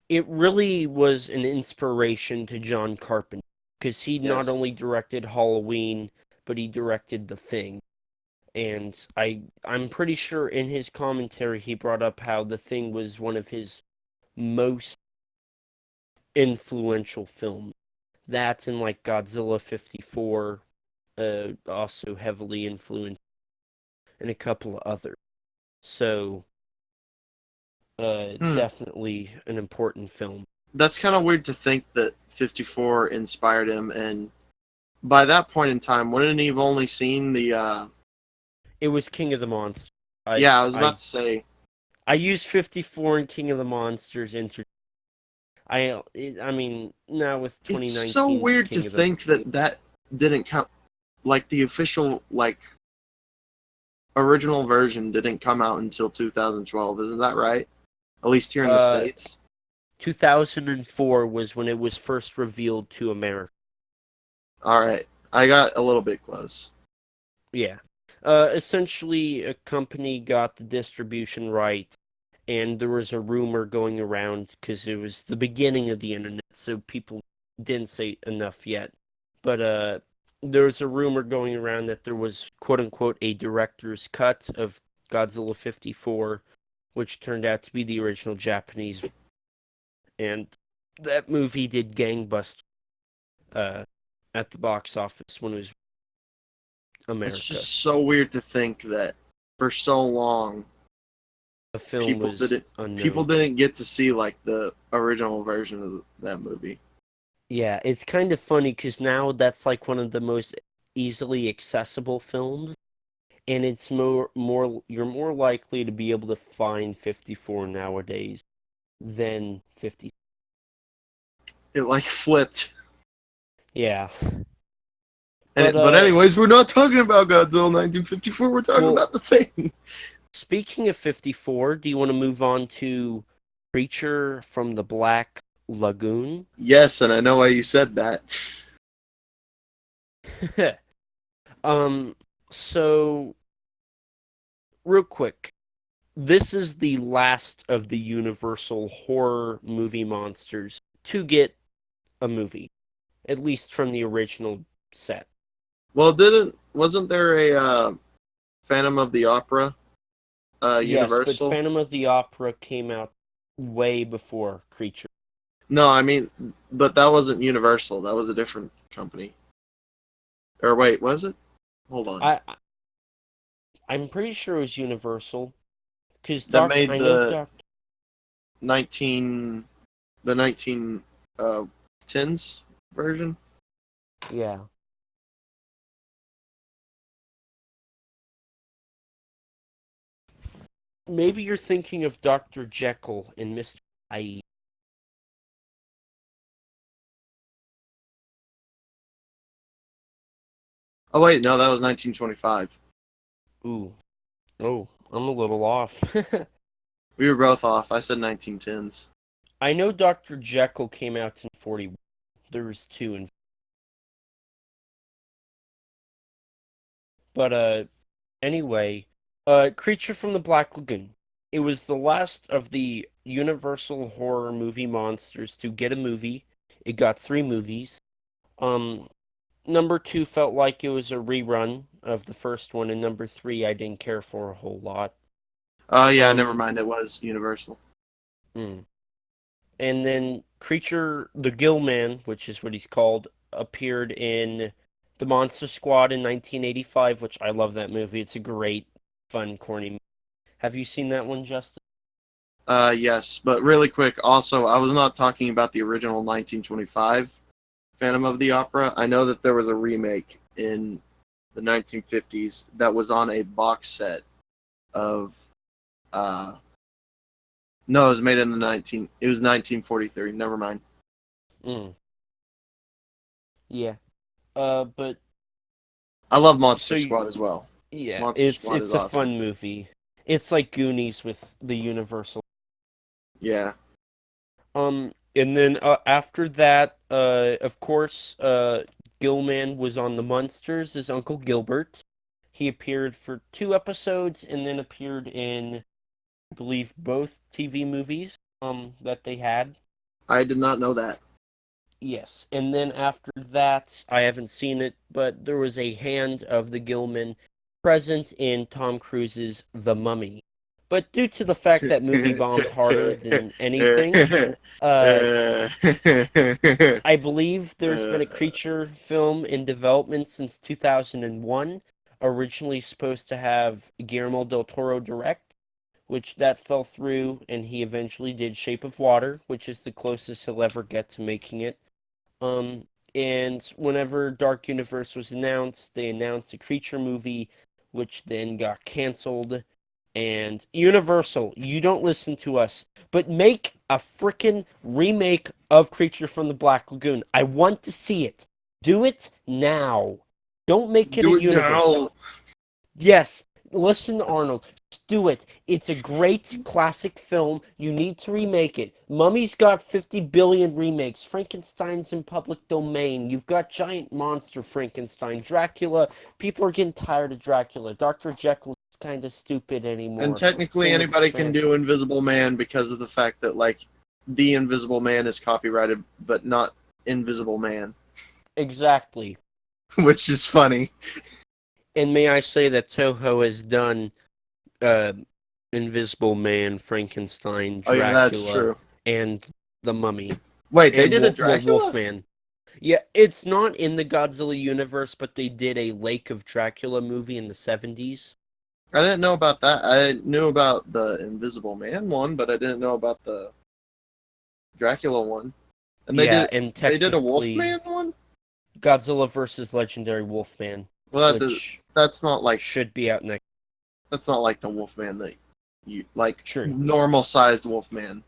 it really was an inspiration to John Carpenter because he not Yes. only directed Halloween, but he directed The Thing. And I'm pretty sure in his commentary he brought up how The Thing was one of his most influential films. That and like Godzilla 54, also heavily influenced, and a couple of others. So, Hmm. definitely an important film. That's kind of weird to think that 54 inspired him, and by that point in time, wouldn't he have only seen the? It was King of the Monsters. I Yeah, I was about I to say I used 54 and King of the Monsters inter. I mean now with it's so 2019's weird to King of the think that that didn't come, like the official like original version didn't come out until 2012. Isn't that right? At least here in the uh states. 2004 was when it was first revealed to America. All right, I got a little bit close. Yeah. Essentially, a company got the distribution rights, and there was a rumor going around because it was the beginning of the internet, so people didn't say enough yet. But there was a rumor going around that there was quote unquote a director's cut of Godzilla 54, which turned out to be the original Japanese, and that movie did gangbusters uh, at the box office when it was It's America. just so weird to think that for so long The film people was didn't people unknown. didn't get to see like the original version of that movie. Yeah, it's kind of funny because now that's like one of the most easily accessible films, and it's more you're more likely to be able to find 54 nowadays than 50. It like flipped. Yeah, And but but anyways, we're not talking about Godzilla 1954. We're talking well, about the thing. speaking of 54, do you want to move on to Creature from the Black Lagoon? Yes, and I know why you said that. um, so real quick, this is the last of the Universal horror movie monsters to get a movie, at least from the original set. Well, didn't wasn't there a Phantom of the Opera Yes, but Universal? Phantom of the Opera came out way before Creature. No, I mean, but that wasn't Universal. That was a different company. Or wait, was it? Hold on. I'm pretty sure it was Universal because That Doc. made I know Doc. 19 the 19 tens version. Yeah, maybe you're thinking of Doctor Jekyll and Mister Hyde. Oh wait, no, that was 1925. Ooh, oh, I'm a little off. We were both off. I said 1910s. I know Dr. Jekyll came out in 41. There was two in. But anyway, Creature from the Black Lagoon. It was the last of the Universal horror movie monsters to get a movie. It got 3 movies. Um, number 2 felt like it was a rerun of the first one, and number 3 I didn't care for a whole lot. Oh yeah, never Um, mind. It was Universal. mm. And then Creature the Gill Man, which is what he's called, appeared in The Monster Squad in 1985, which I love that movie. It's a great, fun, corny movie. Have you seen that one, Justin? Yes, but really quick. Also, I was not talking about the original 1925 Phantom of the Opera. I know that there was a remake in the 1950s that was on a box set of. No, it was made in the 19. It was 1943. Never mind. Mm. Yeah. But I love so Monster Squad as well. yeah, Monster it's Squad is it's a awesome. fun movie. It's like Goonies with the Universal. Yeah. And then after that, of course, Gilman was on the Munsters as Uncle Gilbert. He appeared for 2 episodes and then appeared in, I believe, both TV movies that they had. I did not know that. Yes, and then after that, I haven't seen it, but there was a hand of the Gilman present in Tom Cruise's The Mummy. But due to the fact that movie bombed harder than anything, uh, I believe there's been a creature film in development since 2001, originally supposed to have Guillermo del Toro direct, which that fell through, and he eventually did Shape of Water, which is the closest he'll ever get to making it. Um, and whenever Dark Universe was announced, they announced a creature movie, which then got canceled. And Universal, you don't listen to us, but make a freaking remake of Creature from the Black Lagoon. I want to see it. Do it now. Don't make it a Do it universe. now. Yes, listen to Arnold. Just do it. It's a great classic film. You need to remake it. Mummy's got 50 billion remakes. Frankenstein's in public domain. You've got giant monster Frankenstein. Dracula. People are getting tired of Dracula. Dr. Jekyll is kind of stupid And anymore. technically, Same with anybody can Phantom. do Invisible Man because of the fact that like the Invisible Man is copyrighted, but not Invisible Man, Exactly. which is funny. And may I say that Toho has done uh, Invisible Man, Frankenstein, Oh yeah, that's Dracula, true. and the Mummy, Wait, they and did a Dracula? Wolfman. Yeah, it's not in the Godzilla universe, but they did a Lake of Dracula movie in the 70s. I didn't know about that. I knew about the Invisible Man one, but I didn't know about the Dracula one. And Yeah, and they did a technically Wolfman one? Godzilla versus Legendary Wolfman, Well, which that's not like should be out next. the Wolfman that you like Sure. normal sized Wolfman.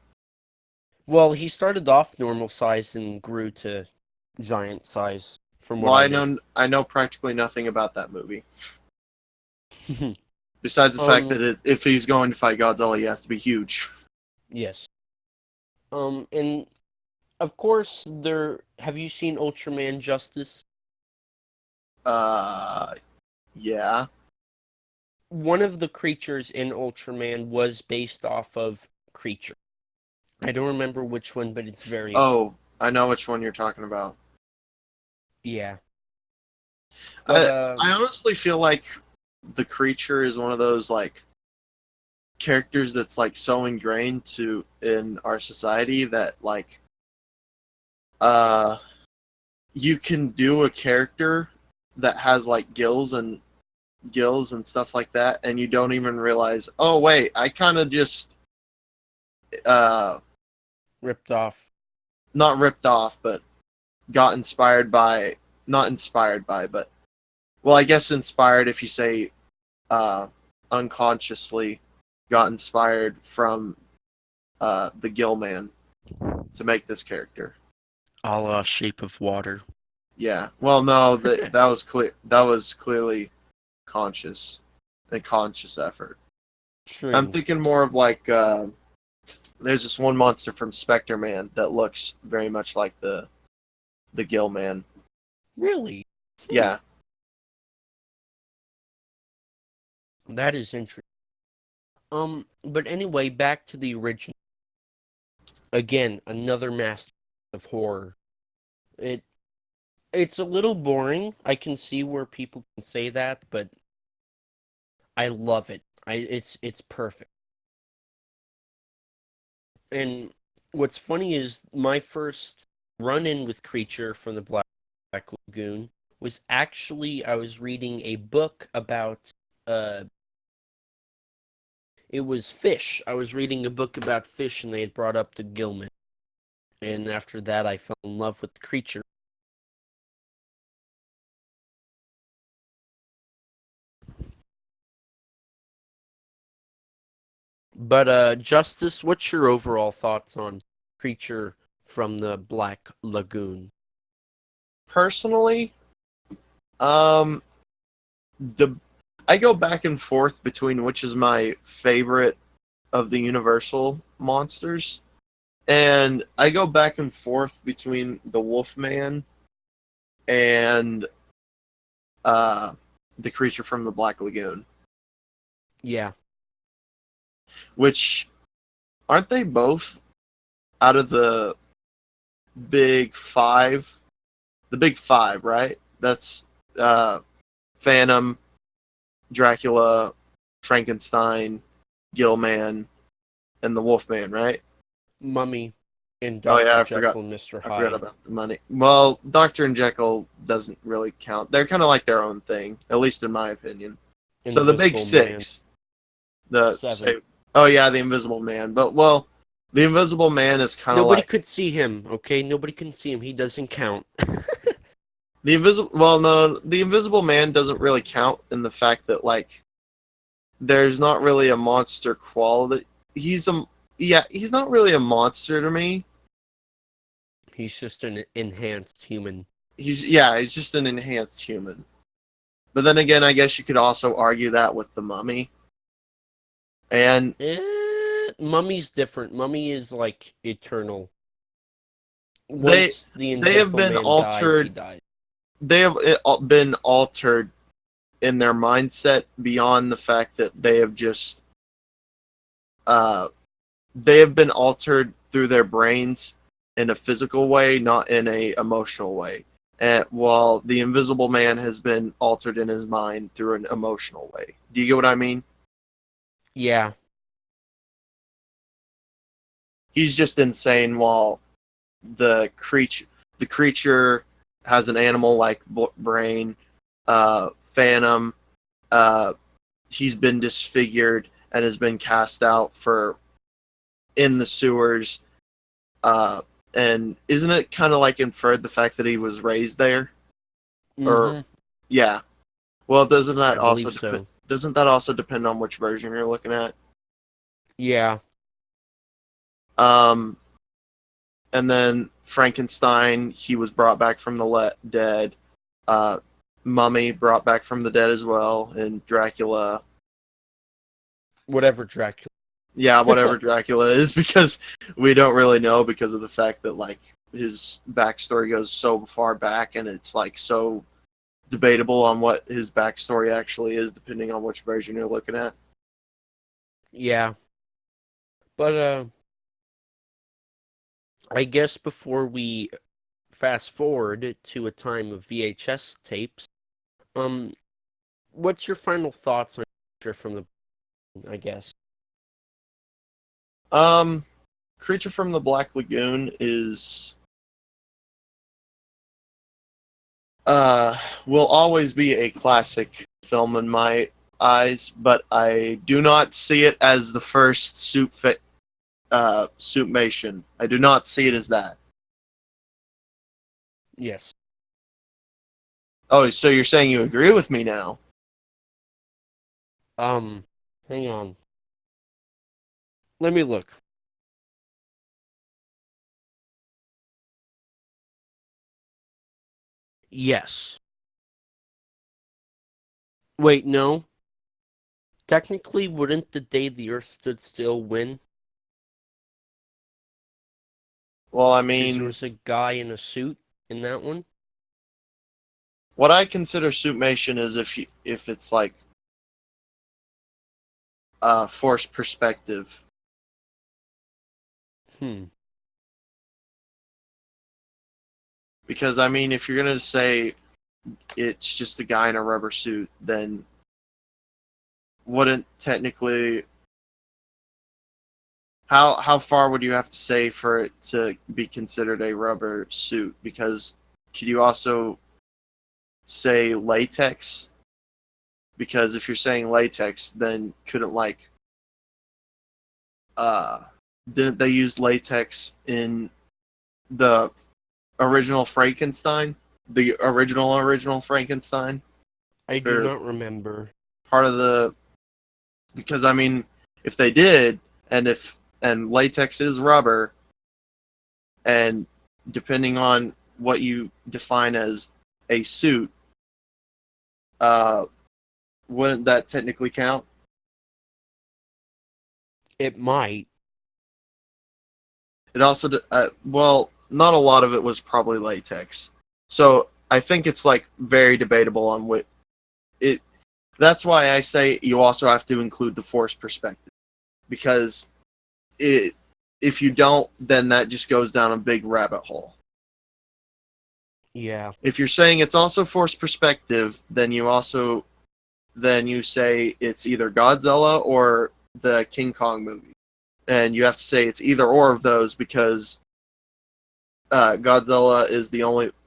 Well, he started off normal size and grew to giant size, from Well, what I know. I know practically nothing about that movie. Besides the fact that um, if he's going to fight Godzilla, he has to be huge. yes. And of course, there. Have you seen Ultraman Justice? Uh, yeah. One of the creatures in Ultraman was based off of Creature. I don't remember which one, but it's very Oh, I know which one you're talking about. yeah. But I honestly feel like the creature is one of those like characters that's like so ingrained to in our society that like uh you can do a character that has like gills and stuff like that, and you don't even realize, oh wait, I kind of just uh ripped off. not ripped off, but got inspired by, not inspired by, but well, I guess inspired if you say uh unconsciously got inspired from the Gill Man to make this character. A la Shape of Water. Yeah. Well, no, that was clear. That was clearly conscious, a conscious effort. I'm True. thinking more of like there's this one monster from Spectre Man that looks very much like the Gill Man. Really? Hmm. Yeah, That is interesting. But anyway, back to the original. Again, another master of horror. It it's a little boring. I can see where people can say that, but I love it. It's perfect. And what's funny is my first run in with Creature from the Black Lagoon was actually I was reading a book about uh it was fish. I was reading a book about fish and they had brought up the Gilman. And after that I fell in love with Creature. But Justice, what's your overall thoughts on Creature from the Black Lagoon? personally, um, the I go back and forth between which is my favorite of the Universal monsters, and I go back and forth between the Wolfman and uh, the Creature from the Black Lagoon, Yeah. which aren't they both out of the big five? The big five, right? That's uh, Phantom, Dracula, Frankenstein, Gillman, and the Wolfman, right? Mummy and Oh yeah, Dr. Jekyll and Mr. I forgot Hyde. about the money. Well, Doctor and Jekyll doesn't really count. They're kind of like their own thing, at least in my opinion. So the big Invisible Man. six, the Seven. say, oh yeah, the Invisible Man. But well, the Invisible Man is kind of Nobody like could see him, okay? Nobody can see him. He doesn't count. the invisible. Well, no, the Invisible Man doesn't really count in the fact that like there's not really a monster quality. He's a yeah, he's not really a monster to me. He's just an enhanced human. He's just an enhanced human. But then again, I guess you could also argue that with the Mummy. And Mummy's different. Mummy is like eternal. they Once the they have Invisible been Man dies, he altered. dies. They have been altered in their mindset beyond the fact that uh, they have been altered through their brains in a physical way, not in a emotional way. And while the Invisible Man has been altered in his mind through an emotional way. Do you get what I mean? Yeah. He's just insane while the creature has an animal like brain. Phantom, uh, he's been disfigured and has been cast out for in the sewers. Uh, and isn't it kind of like inferred the fact that he was raised there? Or Mm-hmm. yeah. Well, I believe so. doesn't that also depend on which version you're looking at? Yeah. Um, and then Frankenstein, he was brought back from the dead. Uh, Mummy brought back from the dead as well, and Dracula. Whatever Dracula. Yeah, whatever Dracula is, because we don't really know because of the fact that like his backstory goes so far back, and it's like so debatable on what his backstory actually is, depending on which version you're looking at. Yeah. But I guess before we fast forward to a time of VHS tapes, um, what's your final thoughts on Creature from the? I guess. Um, Creature from the Black Lagoon is uh will always be a classic film in my eyes, but I do not see it as the first Soupmation. I do not see it as that. Yes. Oh, so you're saying you agree with me now? Um, hang on. Let me look. Yes. Wait, no. Technically, wouldn't the day the Earth stood still win? Well, I Because there mean, was a guy in a suit in that one. what I consider suitmation is if it's like forced perspective. Hmm. Because I mean, if you're gonna say it's just a guy in a rubber suit, then wouldn't technically how far would you have to say for it to be considered a rubber suit? Because could you also say latex? Because if you're saying latex, then couldn't uh didn't they use latex in the original Frankenstein? The original Frankenstein? I do Or not remember. part of the because I mean if they did and latex is rubber and depending on what you define as a suit, uh wouldn't that technically count? It might. It also well, not a lot of it was probably latex. So I think it's like very debatable on what it. That's why I say you also have to include the force perspective because it. If you don't, then that just goes down a big rabbit hole. Yeah. If you're saying it's also force perspective, then you say it's either Godzilla or the King Kong movie, and you have to say it's either or of those because Godzilla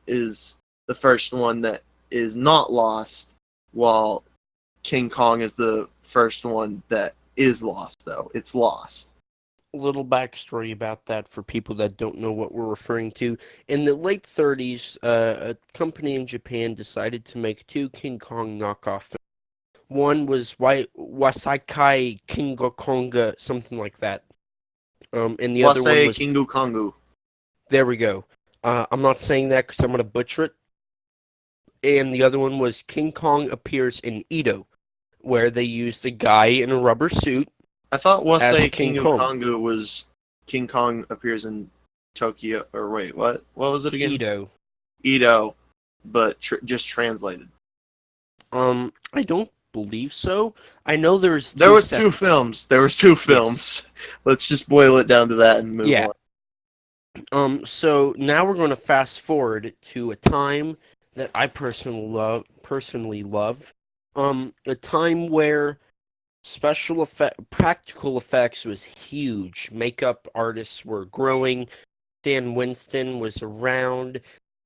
is the first one that is not lost, while King Kong is the first one that is lost. Though it's lost. A little backstory about that for people that don't know what we're referring to. In the late 30s, a company in Japan decided to make two King Kong knockoff films. One was Wasakai Kingo Konga, something like that. And the other one Wasei was, Kingu Kongu. there we go. I'm not saying that because I'm going to butcher it. And the other one was King Kong Appears in Edo, where they used a guy in a rubber suit I thought as Wasei King Kingu Kong. Kongu was King Kong appears in Tokyo. Or wait, what? What was it again? Edo. Edo, but just translated. I don't believe so. I know there's There two was two separate. films. There was two Yes. films. Let's just boil it down to that and move Yeah. on. So now we're going to fast forward to a time that I personally love. A time where practical effects was huge. Makeup artists were growing. Dan Winston was around.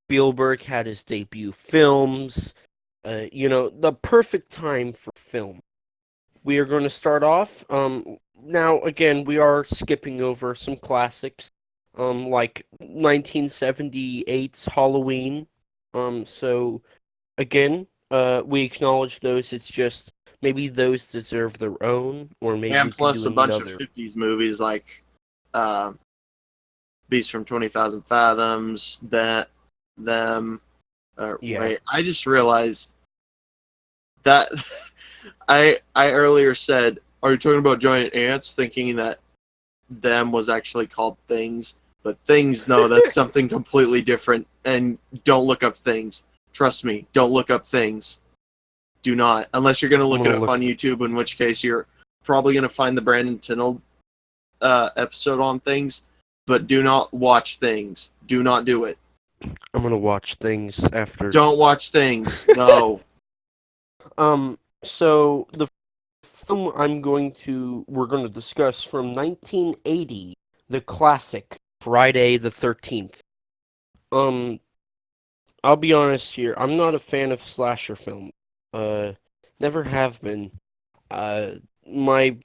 Spielberg had his debut films. The perfect time for film. We are going to start off. Now, again, we are skipping over some classics, like 1978's Halloween. So again, we acknowledge those. It's just maybe those deserve their own, or maybe And we could plus do a bunch of another. 50s movies like uh, Beast from 20,000 Fathoms, them. Yeah, Wait, I just realized that I earlier said, "Are you talking about giant ants?" Thinking that them was actually called things, but things no, that's something completely different. And don't look up things. Trust me, don't look up things. Do not, unless you're gonna I'm look it gonna up look. on YouTube, in which case you're probably gonna find the Brandon Tindall episode on things. But do not watch things. Do not do it. I'm gonna watch things after. Don't watch things. No. So the film we're going to discuss from 1980, the classic Friday the 13th. Um, I'll be honest here, I'm not a fan of slasher film. Uh, never have been. Uh, my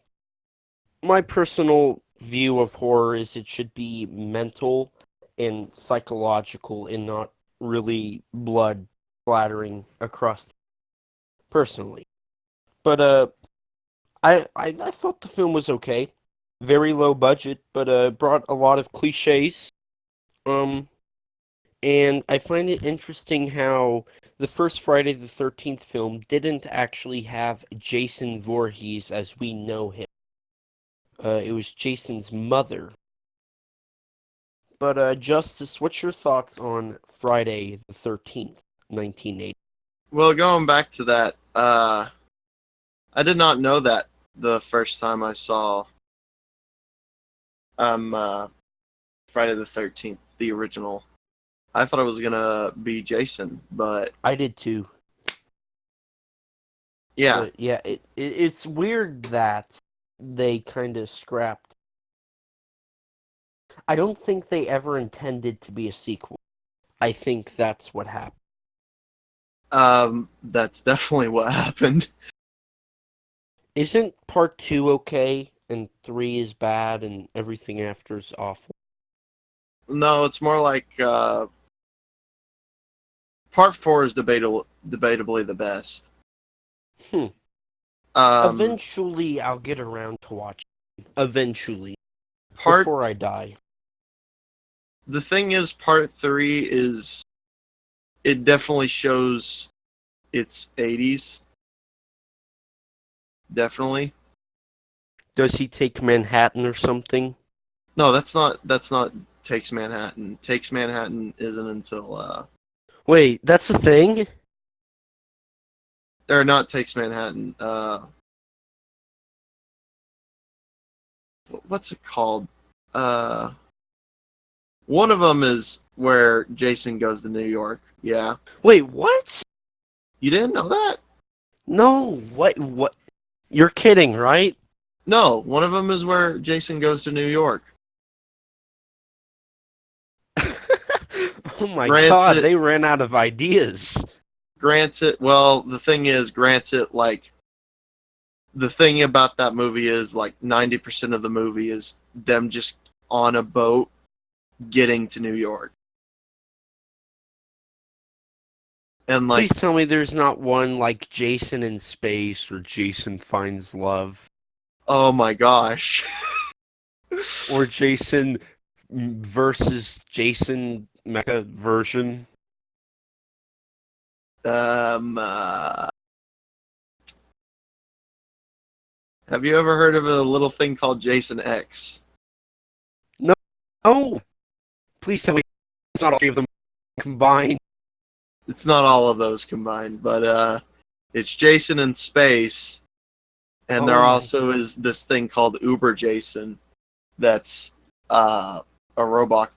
my personal view of horror is it should be mental and psychological and not really blood splattering across personally. But I thought the film was okay. Very low budget, but brought a lot of cliches. Um, and I find it interesting how the first Friday the 13th film didn't actually have Jason Voorhees as we know him. It was Jason's mother But Justice, what's your thoughts on Friday the 13th, 1980? Well, going back to that, I did not know that the first time I saw um uh, Friday the 13th, the original. I thought it was gonna be Jason, but I did too. yeah, But yeah, it's weird that they kind of scrapped. I don't think they ever intended to be a sequel. I think that's what happened. that's definitely what happened. Isn't part two okay and three is bad and everything after is awful? No, it's more like part four is debatably the best. Hmm. Um, Eventually, I'll get around to watching. Eventually, part before I die. the thing is, part three is it definitely shows its 80s. Definitely. Does he take Manhattan or something? No, that's not Takes Manhattan. Takes Manhattan isn't until Wait, that's a thing? or not Takes Manhattan. What's it called? Uh, one of them is where Jason goes to New York. Yeah, Wait, what? you didn't know that? No, what? You're kidding, right? No, one of them is where Jason goes to New York. Oh my god, Granted, they ran out of ideas. granted. Well, the thing is, granted, like the thing about that movie is like 90% of the movie is them just on a boat getting to New York. And Please like, tell me there's not one like Jason in Space or Jason Finds Love oh my gosh. or Jason versus Jason Mecha version. um, have you ever heard of a little thing called Jason X? No, no. Please tell me it's not all three of them combined. It's not all of those combined, but it's Jason in space, and there Oh my also is this thing called Uber Jason. That's uh, a robot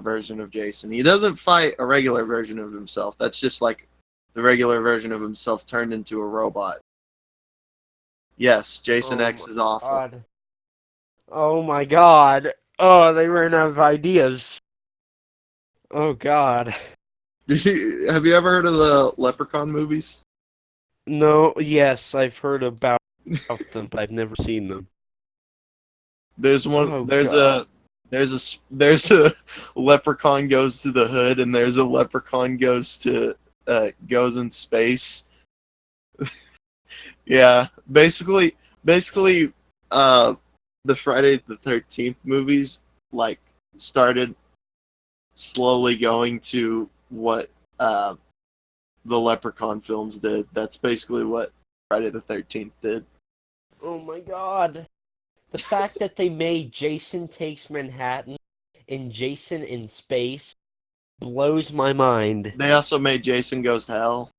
version of Jason. He doesn't fight a regular version of himself. That's just like the regular version of himself turned into a robot. Yes, Jason oh X my is awful. god. Oh my god. Oh, they ran out of ideas. Oh god. Have you ever heard of the Leprechaun movies? No, yes, I've heard about them, but I've never seen them. There's one. Oh god. There's a leprechaun goes to the hood, and there's a leprechaun goes in space. Yeah, basically, uh, the Friday the 13th movies like started slowly going to what the Leprechaun films did. That's basically what Friday the 13th did. Oh my god. The fact that they made Jason Takes Manhattan and Jason in Space blows my mind. They also made Jason Goes to Hell.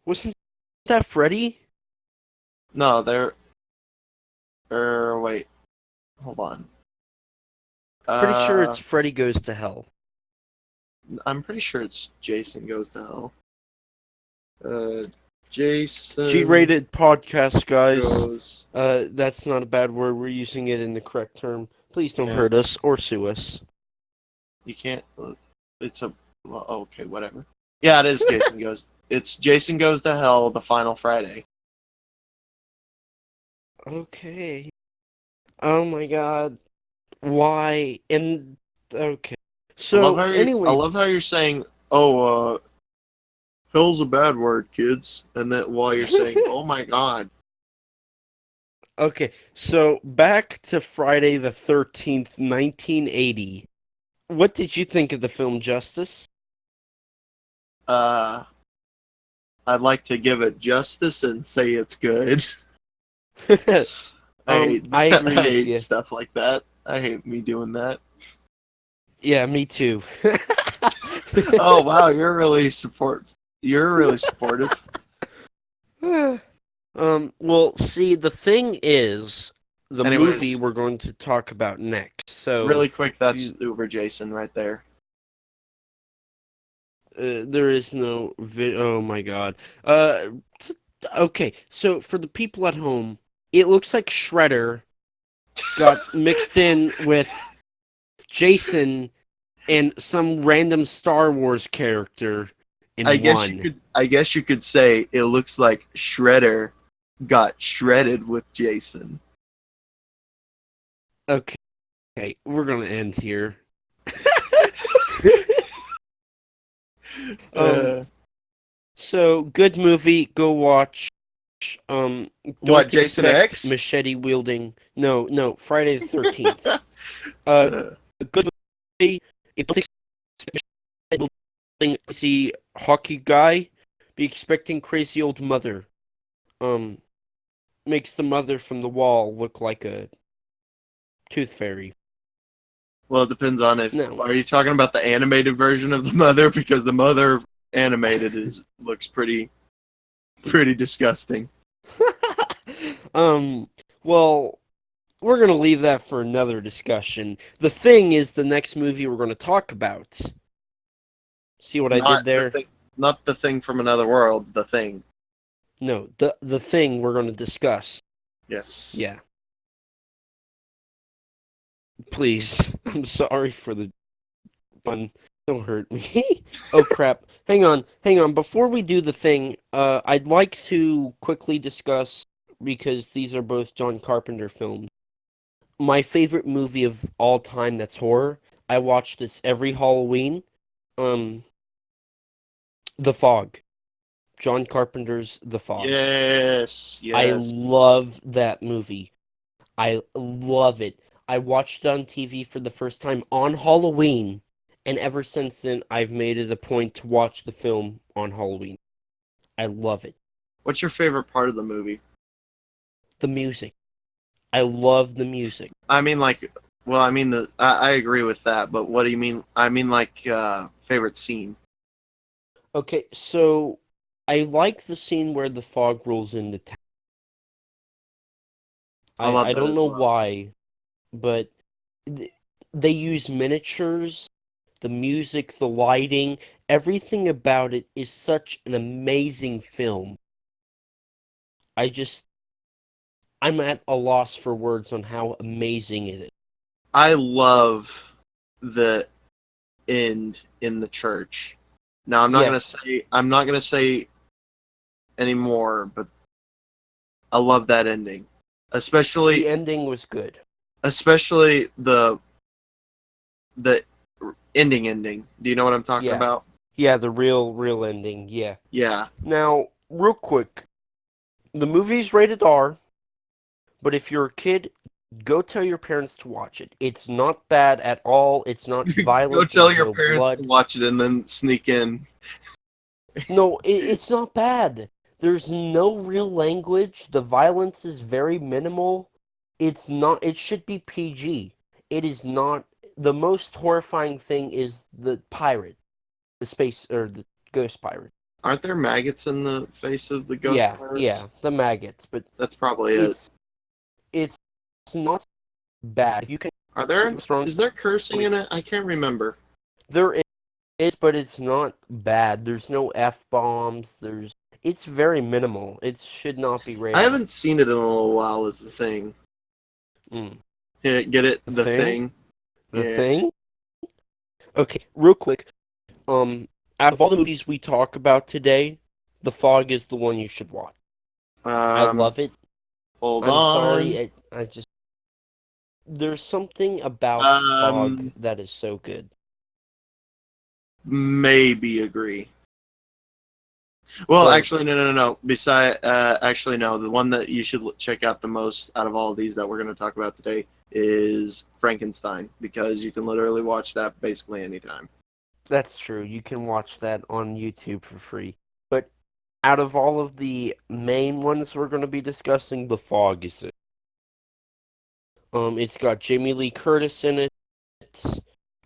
Wasn't that Freddy? No, they're wait, hold on. Pretty sure Uh, it's Freddy Goes to Hell. I'm pretty sure it's Jason Goes to Hell. Uh, G-rated Jason podcast, guys. goes. That's not a bad word. We're using it in the correct term. Please don't Yeah, hurt us or sue us. you can't. It's a. Well, okay, whatever. Yeah, it is Jason Goes. It's Jason Goes to Hell, the final Friday. Okay. Oh my god. Why? And okay. So I anyway, love how you're saying, "Oh, hell's a bad word, kids," and that while you're saying, "Oh my god." okay. So back to Friday the 13th, 1980. What did you think of the film Justice? Uh, I'd like to give it justice and say it's good. I hate I I agree with hate you. stuff like that. I hate me doing that. Yeah, me too. Oh wow, You're really supportive. Well, see, the thing is, the movie Anyways, we're going to talk about next. So, really quick, that's you, Uber Jason right there. there is no oh my God. Uh, okay, so for the people at home, it looks like Shredder got mixed in with Jason and some random Star Wars character in one. I guess you could say it looks like Shredder got shredded with Jason. Okay, we're gonna end here. um, Uh, so good movie. Go watch. Um, what, don't Jason expect X? machete wielding. No, no. Friday the 13th. Uh, Uh, good movie. Don't expect machete wielding crazy hockey guy. Be expecting crazy old mother. Um, makes the mother from the wall look like a tooth fairy. well, it depends on if No. are you talking about the animated version of the mother because the mother animated is looks pretty disgusting. um. Well, we're gonna leave that for another discussion. The Thing is the next movie we're gonna talk about. See what I Not did the there? thing, not the thing from another world. The thing. No, the thing we're gonna discuss. Yes. Yeah. Please. I'm sorry for the pun. Don't hurt me. Oh crap. Hang on. Before we do the thing, I'd like to quickly discuss because these are both John Carpenter films. My favorite movie of all time that's horror. I watch this every Halloween. Um, The Fog. John Carpenter's The Fog. Yes. I Yes. love that movie. I love it. I watched it on TV for the first time on Halloween, and ever since then, I've made it a point to watch the film on Halloween. I love it. What's your favorite part of the movie? The music. I love the music. I mean, like, well, I mean I agree with that, but what do you mean? I mean, like, favorite scene. Okay, so I like the scene where the fog rolls into town. I love I that don't as know well. why, but th- they use miniatures, the music, the lighting, everything about it is such an amazing film. I just I'm at a loss for words on how amazing it is. I love the end in the church. Now, Yes, I'm not gonna say anymore, but I love that ending, the especially ending was good. especially the ending. Do you know what I'm talking Yeah. about? Yeah, the real ending. Yeah. Yeah. Now, real quick, the movie's rated R, but if you're a kid, go tell your parents to watch it. It's not bad at all. It's not Go violent. tell There's your no parents to blood. watch it and then sneak in. No, it's not bad. There's no real language. The violence is very minimal. It's not, it should be PG. It is not. The most horrifying thing is the pirate, the space, or the ghost pirate. Aren't there maggots in the face of the ghost Yeah, pirates? yeah, the maggots, but That's probably it. it's it's not bad. If you can Are there? strong Is there cursing story, in it? I can't remember. there is, but it's not bad. There's no F bombs. It's very minimal. It should not be I rated. haven't seen it in a little while. Is the thing? Mm. Yeah, get it? The The thing, thing. the Yeah. thing. Okay, real quick. Out of all the movies we talk about today, The Fog is the one you should watch. I Um. love it. Hold I'm on. sorry, I just there's something about The Fog Um. that is so good. Maybe agree. Well, But actually, no. Actually, no. The one that you should check out the most out of all of these that we're going to talk about today is Frankenstein because you can literally watch that basically anytime. that's true. You can watch that on YouTube for free. But out of all of the main ones we're going to be discussing, The Fog is it. It's got Jamie Lee Curtis in it.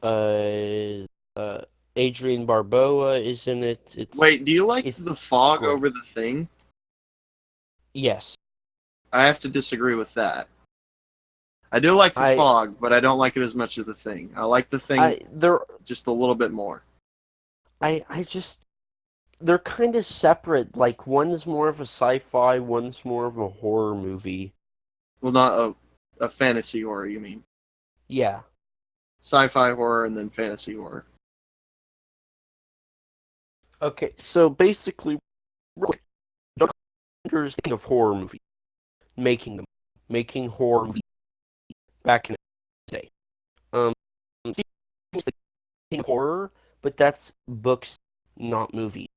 Uh, Adrian Barboa is in it. Wait, do you like It's the fog great. over the thing? Yes, I have to disagree with that. I do like the I fog, but I don't like it as much as the thing. I like the thing I they're just a little bit more. I just they're kind of separate. Like one's more of a sci-fi, one's more of a horror movie. Well, not a fantasy horror, you mean? Yeah. Sci-fi horror and then fantasy horror. Okay, so basically, real quick, John Carpenter's king of horror movies, making them, making horror movies back in the day. Stephen King's the king of horror, but that's books, not movies.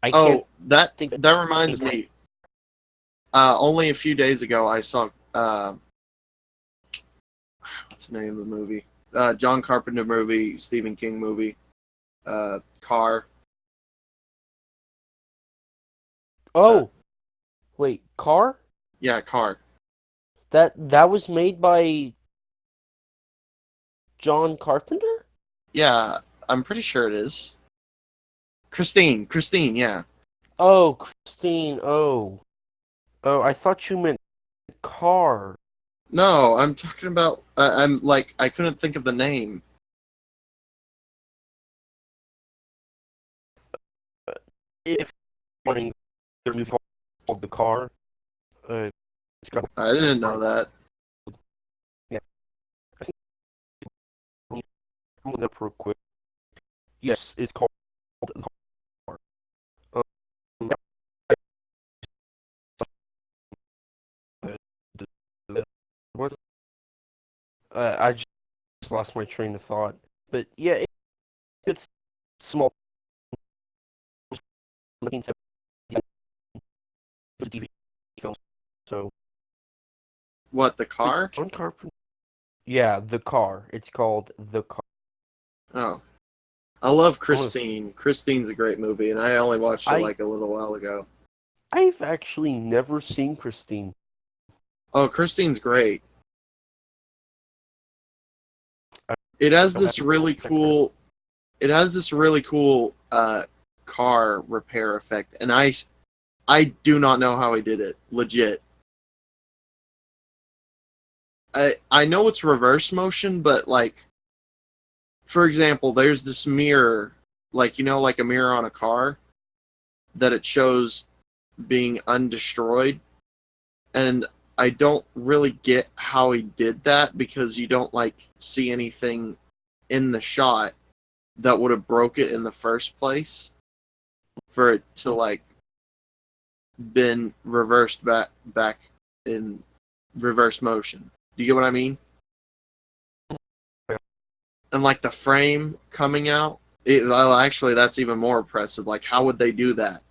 I can't Oh, that think of that any reminds time. me. Only a few days ago, I saw what's the name of the movie? John Carpenter movie, Stephen King movie, Car. Uh, Oh, wait, Car? yeah, Car. That was made by John Carpenter? Yeah, I'm pretty sure it is. Christine, yeah. Oh, Christine. Oh, I thought you meant Car. No, I'm talking about. I'm like I couldn't think of the name. If you're wanting their movie called The Car, uh, it's got I didn't know that. yeah. I think I'm looking up real quick. Yes, it's called The Car. Yeah, uh, what? I just lost my train of thought. But yeah, it's small. 1970 TV films. So What, the but car? John Carpenter. Yeah, The Car. It's called The Car. Oh, I love I want to. Christine. Christine's a great movie, and I only watched it I like a little while ago. I've actually never seen Christine. Oh, Christine's great. I It has don't have this to really check that. cool. It has this really cool car repair effect, and I do not know how he did it. Legit. I know it's reverse motion, but like, for example, there's this mirror, like like a mirror on a car that it shows being undestroyed, and I don't really get how he did that because you don't like see anything in the shot that would have broke it in the first place for it to like been reversed back in reverse motion. Do you get what I mean? And like the frame coming out, well, actually that's even more impressive. Like how would they do that?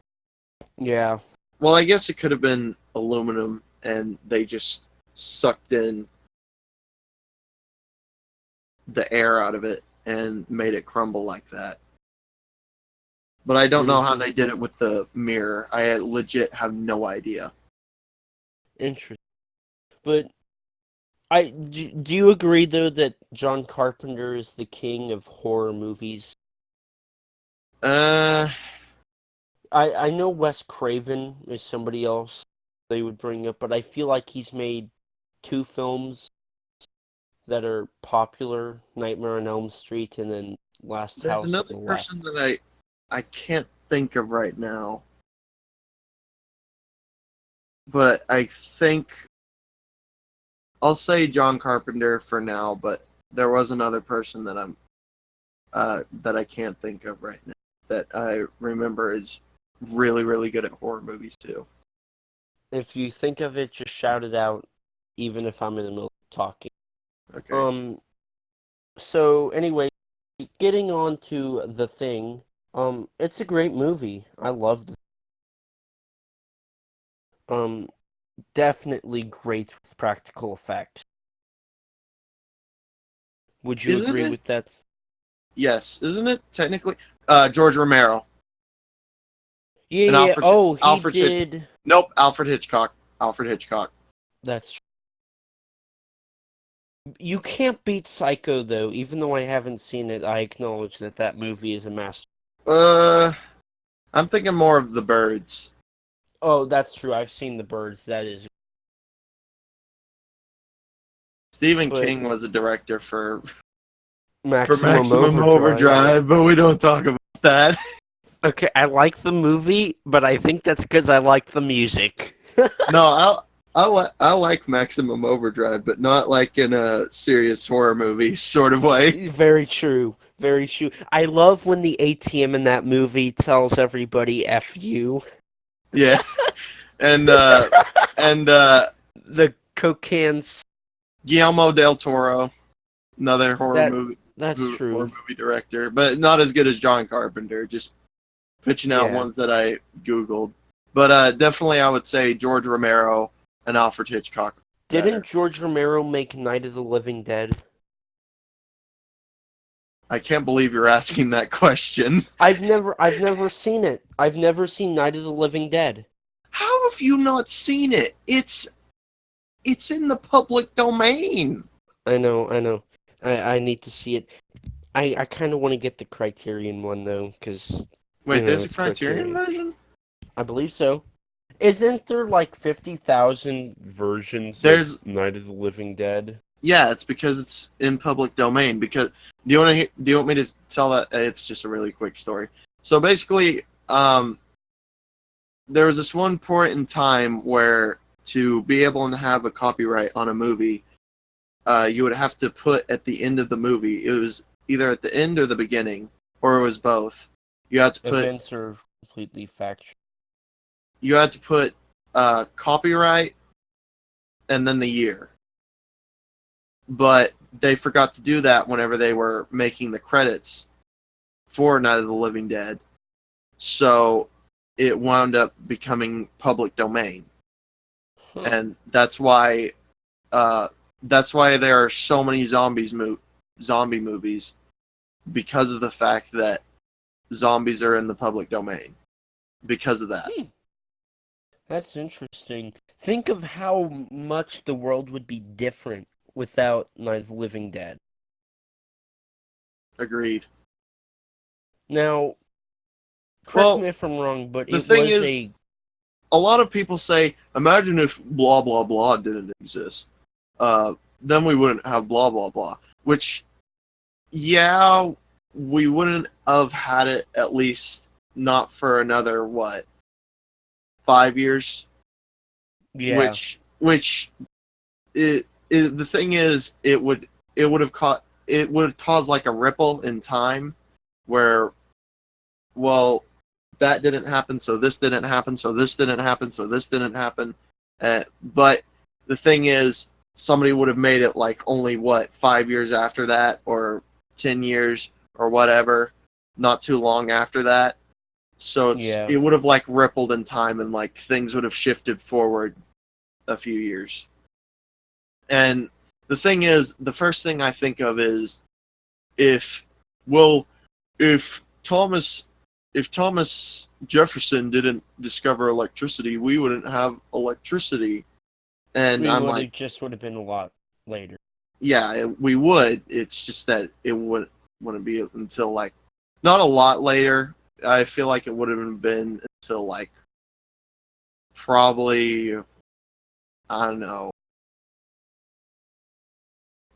Yeah, Well, I guess it could have been aluminum and they just sucked in the air out of it and made it crumble like that. But I don't know how hmm they did it with the mirror. I legit have no idea. interesting. But do you agree though that John Carpenter is the king of horror movies? Uh, I know Wes Craven is somebody else they would bring up, but I feel like he's made two films that are popular, Nightmare on Elm Street and then Last there's House on another the person Left. that I can't think of right now, but I think I'll say John Carpenter for now. But there was another person that that I can't think of right now that I remember is really good at horror movies too. If you think of it, just shout it out, even if I'm in the middle of talking. Okay. Um, so anyway, getting on to The Thing, it's a great movie. I loved it. Um, definitely great with practical effects. Would you Isn't agree it? with that? Yes, isn't it technically? George Romero Yeah, and yeah. Oh, he Alfred Hitch. did. Nope, Alfred Hitchcock. Alfred Hitchcock. That's You can't beat Psycho, though. Even though I haven't seen it, I acknowledge that that movie is a masterpiece. Uh, I'm thinking more of The Birds. Oh, that's true. I've seen The Birds. That is, Stephen but King was a director for Maximum Maximum Overdrive. Overdrive, but we don't talk about that. Okay, I like the movie, but I think that's because I like the music. No, I like Maximum Overdrive, but not like in a serious horror movie sort of way. Very true. Very true. I love when the ATM in that movie tells everybody "F you." Yeah, and uh, and The Cocaine. Guillermo del Toro, another That that's horror true. movie director, but not as good as John Carpenter. Just pitching out Yeah. ones that I googled, but definitely I would say George Romero and Alfred Hitchcock Didn't better. George Romero make Night of the Living Dead? I can't believe you're asking that question. I've never seen it. I've never seen Night of the Living Dead. How have you not seen it? It's in the public domain. I know, I know. I need to see it. I kind of want to get the Criterion one though, because Wait, there's a it's Criterion Criterion. version? I believe so. Isn't there like 50,000 versions of There's Night of the Living Dead? Yeah, it's because it's in public domain. Because do you want me to tell that? It's just a really quick story. So basically, there was this one point in time where to be able to have a copyright on a movie, you would have to put at the end of the movie. It was either at the end or the beginning, or it was both. You had to put Events are completely factual. you had to put copyright and then the year. But they forgot to do that whenever they were making the credits for Night of the Living Dead. So it wound up becoming public domain, Huh. and uh, that's why there are so many zombie movies, because of the fact that zombies are in the public domain. Because of that, Hmm. That's interesting. Think of how much the world would be different without Night of the Living Dead. agreed. Now, correct Well, me if I'm wrong, but the it thing was is, a a lot of people say, imagine if blah blah blah didn't exist. Then we wouldn't have blah blah blah. Which, yeah, we wouldn't have had it, at least not for another what, 5 years. yeah, Which the thing is, it would cause like a ripple in time, where, well, that didn't happen, so this didn't happen, so this didn't happen, so this didn't happen. But the thing is, somebody would have made it like only what, 5 years after that, or 10 years, or whatever, not too long after that. So yeah, it would have like rippled in time, and like things would have shifted forward a few years. And the thing is, the first thing I think of is, if well, if Thomas Jefferson didn't discover electricity, we wouldn't have electricity. And we I'm would like, have just would have been a lot later. yeah, we would. It's just that it wouldn't be until like, not a lot later. I feel like it would have been until like, probably, I don't know,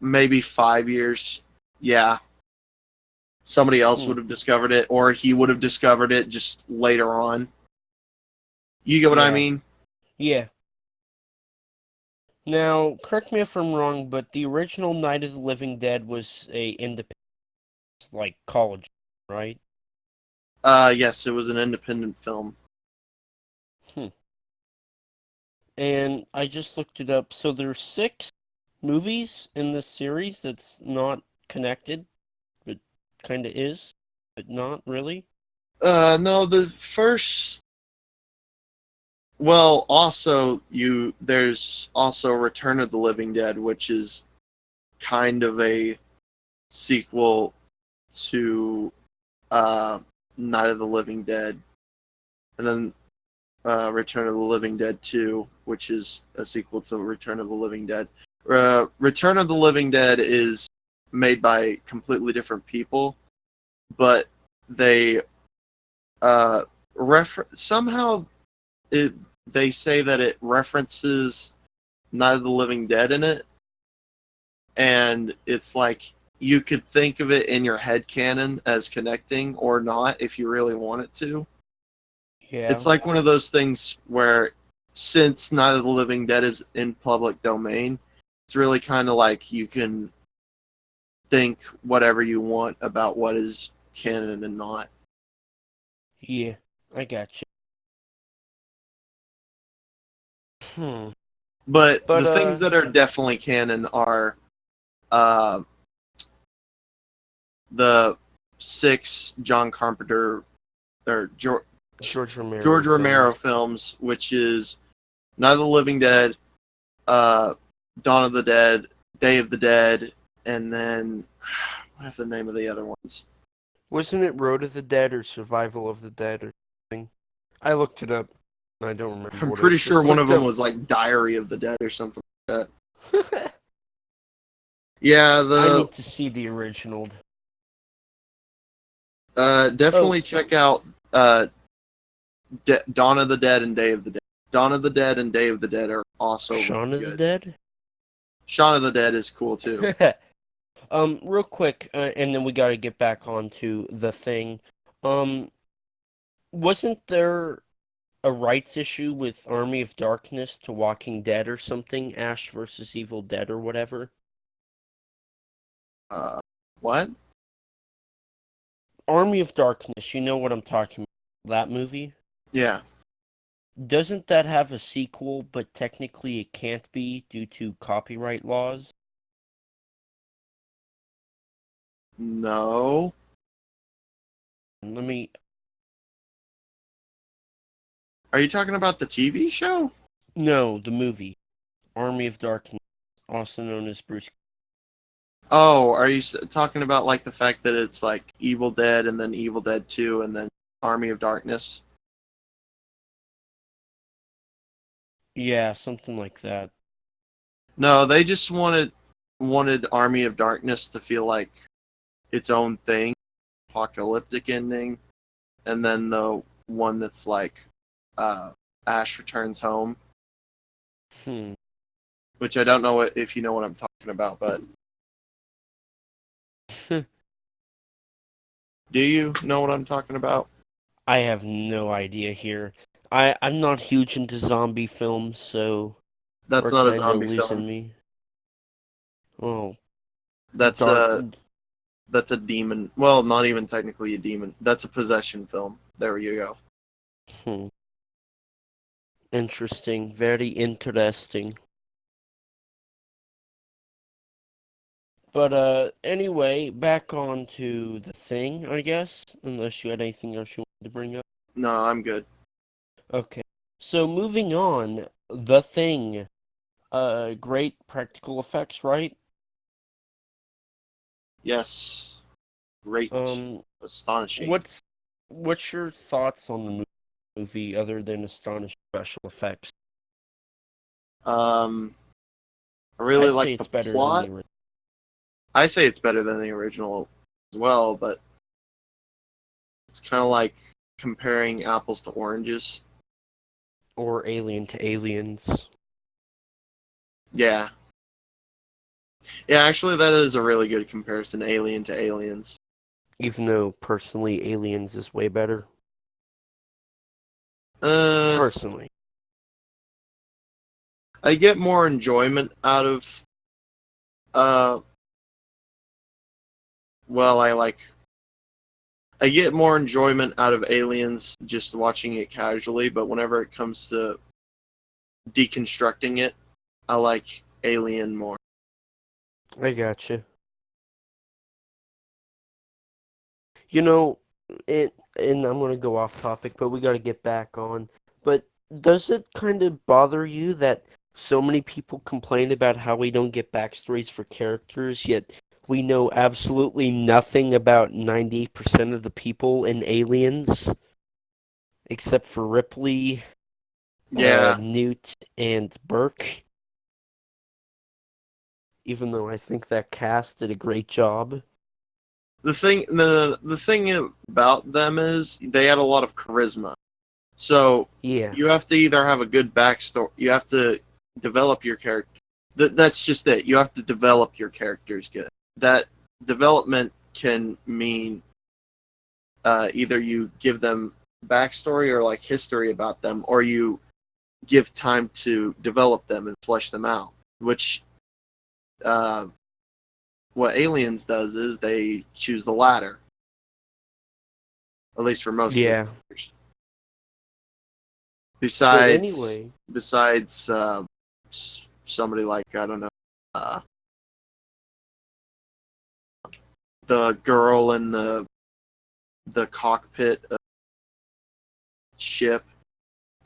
maybe 5 years. Yeah, somebody else Hmm. would have discovered it, or he would have discovered it just later on. You get what I Yeah, mean? yeah. Now, correct me if I'm wrong, but the original Night of the Living Dead was a independent, like college, right? Yes, it was an independent film. Hmm. And I just looked it up. So there's 6 movies in this series that's not connected, but kind of is, but not really. No, the first. Well, also there's also Return of the Living Dead, which is kind of a sequel to Night of the Living Dead, and then Return of the Living Dead 2, which is a sequel to Return of the Living Dead. Return of the Living Dead is made by completely different people, but they somehow it, they say that it references Night of the Living Dead in it, and it's like you could think of it in your head canon as connecting or not if you really want it to. Yeah. It's like one of those things where since Night of the Living Dead is in public domain, it's really kind of like you can think whatever you want about what is canon and not. Yeah. I got you. Hmm. But But the things that are definitely canon are uh, the six John Carpenter or George Romero George Romero films. films, which is Night of the Living Dead, uh, Dawn of the Dead, Day of the Dead, and then what is the name of the other ones? Wasn't it Road of the Dead or Survival of the Dead or something? I looked it up. I don't remember I'm what I pretty sure just one of looked them up. was like Diary of the Dead or something like that. Yeah, I the need to see the original. Oh, definitely check out Dawn of the Dead and Day of the Dead. Dawn of the Dead and Day of the Dead are also really Shaun of the good. Dead? Shaun of the Dead is cool too. Real quick, and then we gotta get back onto the thing. Um, wasn't there a rights issue with Army of Darkness to Walking Dead or something? Ash versus Evil Dead or whatever? Uh, what? Army of Darkness, you know what I'm talking about, that movie? Yeah. Doesn't that have a sequel, but technically it can't be due to copyright laws? No. Let me. Are you talking about the TV show? No, the movie. Army of Darkness, also known as Bruce. Oh, are you talking about like the fact that it's like Evil Dead and then Evil Dead 2 and then Army of Darkness? Yeah, something like that. No, they just wanted Army of Darkness to feel like its own thing, apocalyptic ending, and then the one that's like uh, Ash Returns Home, Hmm. which I don't know if you know what I'm talking about, but do you know what I'm talking about? I have no idea here. I'm not huge into zombie films, so That's we're not a kind of zombie film. losing me. Oh, That's dark. a demon. Well, not even technically a demon. That's a possession film. There you go. Hmm. Interesting. Very interesting. But anyway, back on to the thing, I guess. Unless you had anything else you wanted to bring up. No, I'm good. Okay. So moving on, the thing. Great practical effects, right? Yes, great, Um, astonishing. what's what's your thoughts on the movie other than astonishing special effects? Um, I I really say like the it's better than the plot. original. I say it's better than the original as well, but it's kind of like comparing apples to oranges. Or Alien to Aliens. Yeah, yeah. Actually, that is a really good comparison. Alien to Aliens. Even though personally Aliens is way better. Uh, Personally. I get more enjoyment out of uh. Well, I get more enjoyment out of Aliens just watching it casually, but whenever it comes to deconstructing it, I like Alien more. I gotcha. You know, and I'm gonna go off topic, but we gotta get back on. But does it kind of bother you that so many people complain about how we don't get backstories for characters, yet we know absolutely nothing about 98% of the people in Aliens, except for Ripley, Yeah, Newt, and Burke? even though I think that cast did a great job. The thing about them is they had a lot of charisma. So Yeah, you have to either have a good backstory, you have to develop your character. That's just it. You have to develop your characters good. That development can mean either you give them backstory or like history about them, or you give time to develop them and flesh them out. Which uh, what Aliens does is they choose the latter, at least for most of the yeah. characters. But Besides, anyway, besides somebody like I don't know, uh, the girl in the cockpit of the ship,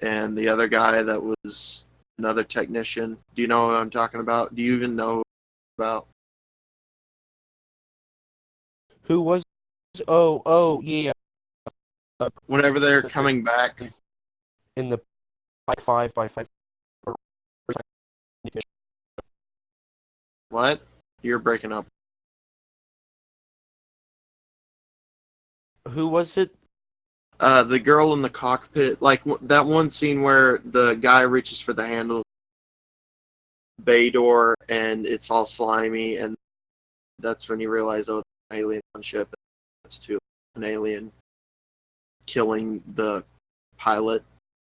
and the other guy that was another technician. Do you know what I'm talking about? Do you even know about? who was? Oh, yeah. Uh, Whenever they're coming back, in the like 5x5. what? You're breaking up. Who was it? The girl in the cockpit, like that one scene where the guy reaches for the handle bay door and it's all slimy, and that's when you realize, oh, it's an alien on ship. It's to an alien killing the pilot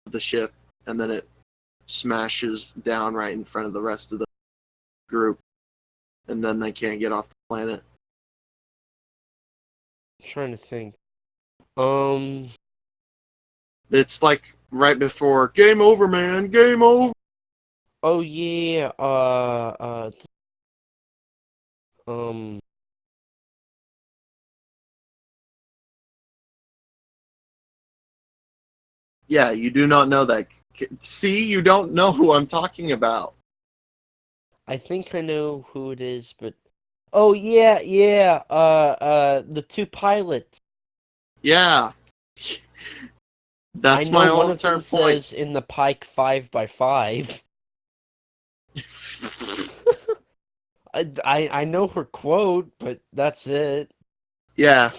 of the ship, and then it smashes down right in front of the rest of the group, and then they can't get off the planet. I'm trying to think. Um. It's like right before game over, man, game over. Oh yeah. Um. Yeah, you do not know that. See, you don't know who I'm talking about. I think I know who it is, but oh yeah, yeah. The two pilots. Yeah, I that's know my one whole of them entire point. says in the Pike 5x5. I know her quote, but that's it. Yeah,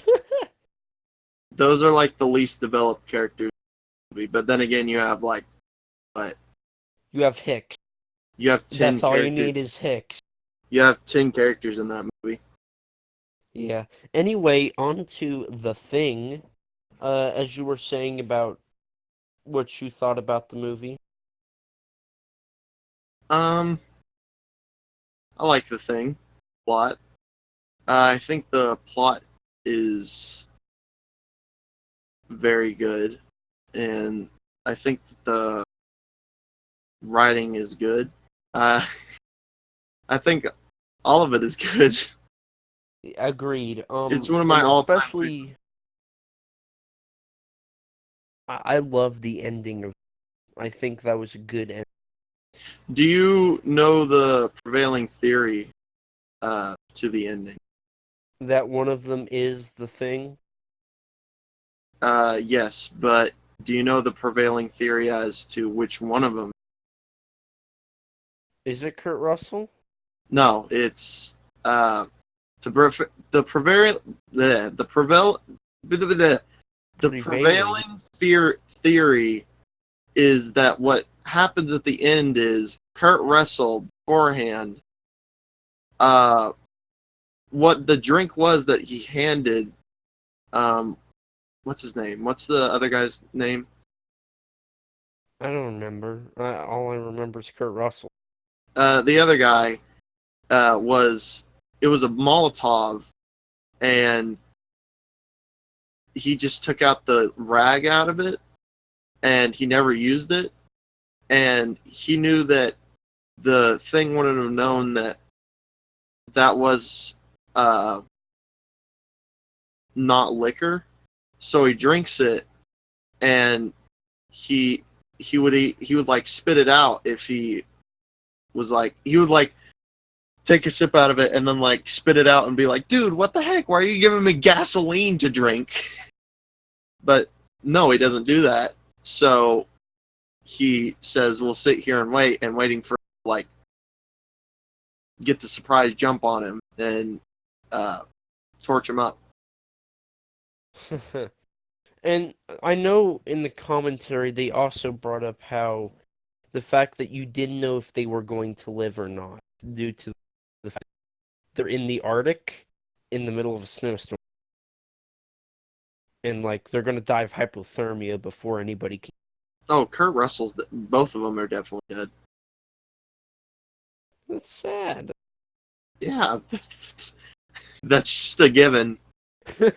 those are like the least developed characters in the movie. But then again, you have like, what? You have Hicks. You have 10 That's all you characters. need is Hicks. You have 10 characters in that movie. Yeah. Anyway, on to the thing. As you were saying about what you thought about the movie. Um, I like the thing plot. I think the plot is very good, and I think the writing is good. Uh, I think all of it is good. Agreed. It's one of my And all-time favorite. especially, I love the ending of. I think that was a good end. Do you know the prevailing theory to the ending? That one of them is the thing. Yes, but do you know the prevailing theory as to which one of them? Is it Kurt Russell? No, it's the prevailing the prevail the Prevailing. prevailing theory is that what happens at the end is Kurt Russell beforehand. Uh, what the drink was that he handed. What's his name? What's the other guy's name? I don't remember. All I remember is Kurt Russell. The other guy was it was a Molotov, and he just took out the rag out of it, and he never used it, and he knew that the thing wouldn't have known that that was not liquor, so he drinks it, and he he would like spit it out if he was like he would like take a sip out of it and then like spit it out and be like, dude, what the heck? Why are you giving me gasoline to drink? But no, he doesn't do that. So he says, we'll sit here and wait, and waiting for like get the surprise jump on him and torch him up. And I know in the commentary they also brought up how the fact that you didn't know if they were going to live or not due to the fact they're in the Arctic in the middle of a snowstorm. And like they're gonna die of hypothermia before anybody can. Oh, Kurt Russell's. Both of them are definitely dead. That's sad. Yeah, that's just a given that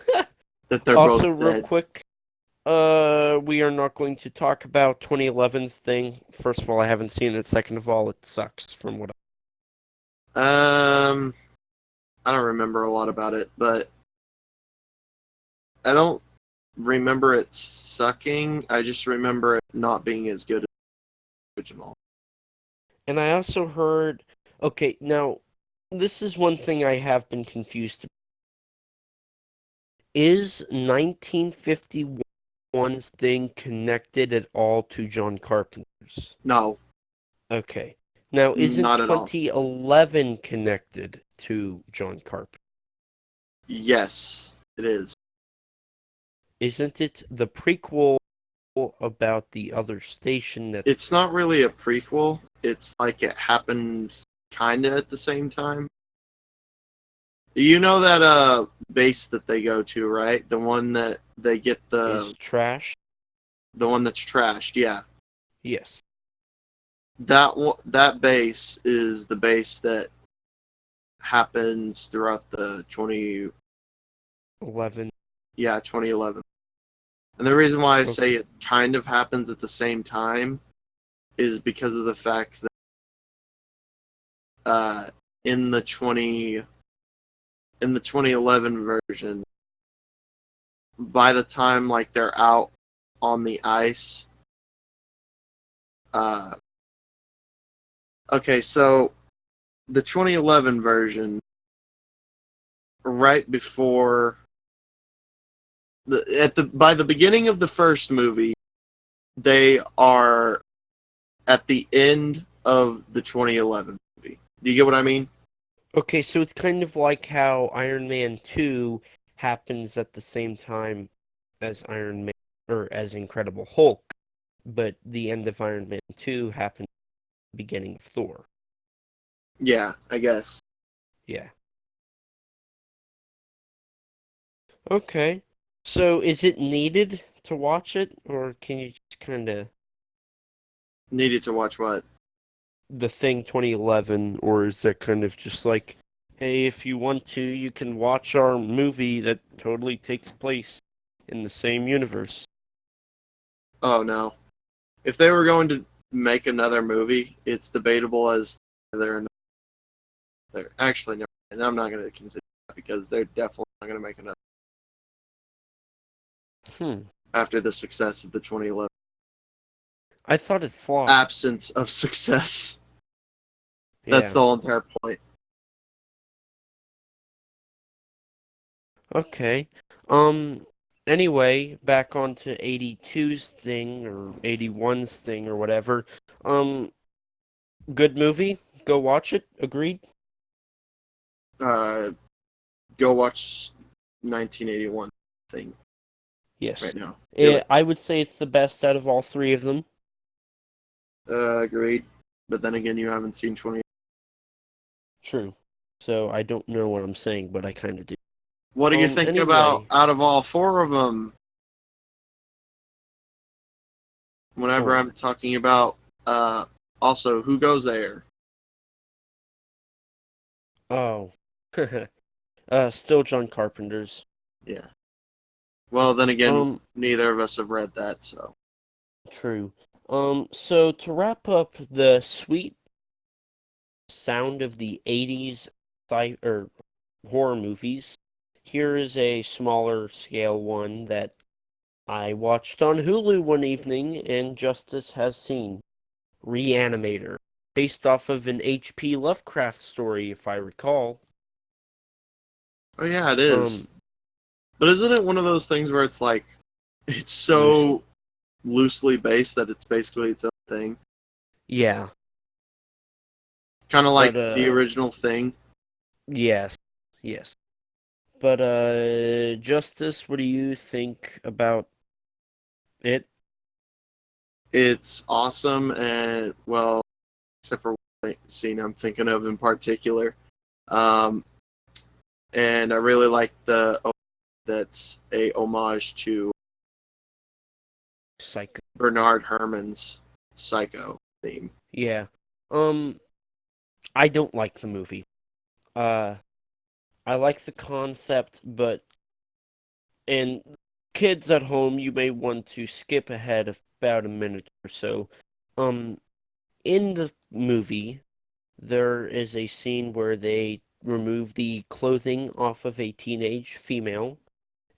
they're both Also, real dead. quick, we are not going to talk about 2011's thing. First of all, I haven't seen it. Second of all, it sucks from what Um, I don't remember a lot about it, but I don't remember it sucking. I just remember it not being as good as the original. And I also heard, okay, now, this is one thing I have been confused about. Is 1951's thing connected at all to John Carpenter's? No, Okay. Now, isn't not at all. 2011 connected to John Carpenter? Yes, it is. Isn't it the prequel about the other station that... It's not really a prequel. It's like it happened kind of at the same time. You know that base that they go to, right? The one that they get is trash? the one that's trashed. Yeah, Yes. that base is the base that happens throughout the 11. 2011. And the reason why I say Okay. it kind of happens at the same time is because of the fact that in the 2011 version, by the time like they're out on the ice, okay, so the 2011 version, right before by the beginning of the first movie, they are at the end of the 2011 movie. Do you get what I mean? Okay, so it's kind of like how Iron Man 2 happens at the same time as Iron Man, or as Incredible Hulk, but the end of Iron Man 2 happened at the beginning of Thor. Yeah, I guess. Yeah. Okay. So is it needed to watch it, or can you just kind of Needed to watch what? The Thing 2011, or is that kind of just like, hey, if you want to, you can watch our movie that totally takes place in the same universe? Oh no. If they were going to make another movie, it's debatable as they're actually no, and I'm not going to consider that because they're definitely not going to make another Hmm. after the success of the 2011 I thought it flopped. absence of success. That's Yeah. the whole entire point. Okay. Um, anyway, back onto 82's thing, or 81's thing, or whatever. Um, good movie. Go watch it. Agreed? Uh, Go watch 1981 thing Yes. right now. Do it. I would say it's the best out of all three of them. Agreed. But then again, you haven't seen 20. True. So I don't know what I'm saying, but I kind of do. What do you think about Anyway, out of all four of them? Whenever I'm four. talking about, also who goes there? Oh. Still John Carpenter's. Yeah. Well, then again, Um, neither of us have read that, so. True. So to wrap up the sweet sound of the 80s or horror movies, here is a smaller scale one that I watched on Hulu one evening and Justus has seen. Reanimator, based off of an H.P. Lovecraft story, if I recall. Oh yeah, it is. Um, But isn't it one of those things where it's like, it's loose. so loosely based that it's basically its own thing? Yeah. Kind of But like the original Thing. yes, yes. But Justice, what do you think about it? It's awesome, and well, except for one scene I'm thinking of in particular. Um, and I really like the that's a homage to Psycho. Bernard Herrmann's Psycho theme. Yeah. Um, I don't like the movie. Uh, I like the concept, but and kids at home, you may want to skip ahead of about a minute or so. Um, in the movie, there is a scene where they remove the clothing off of a teenage female,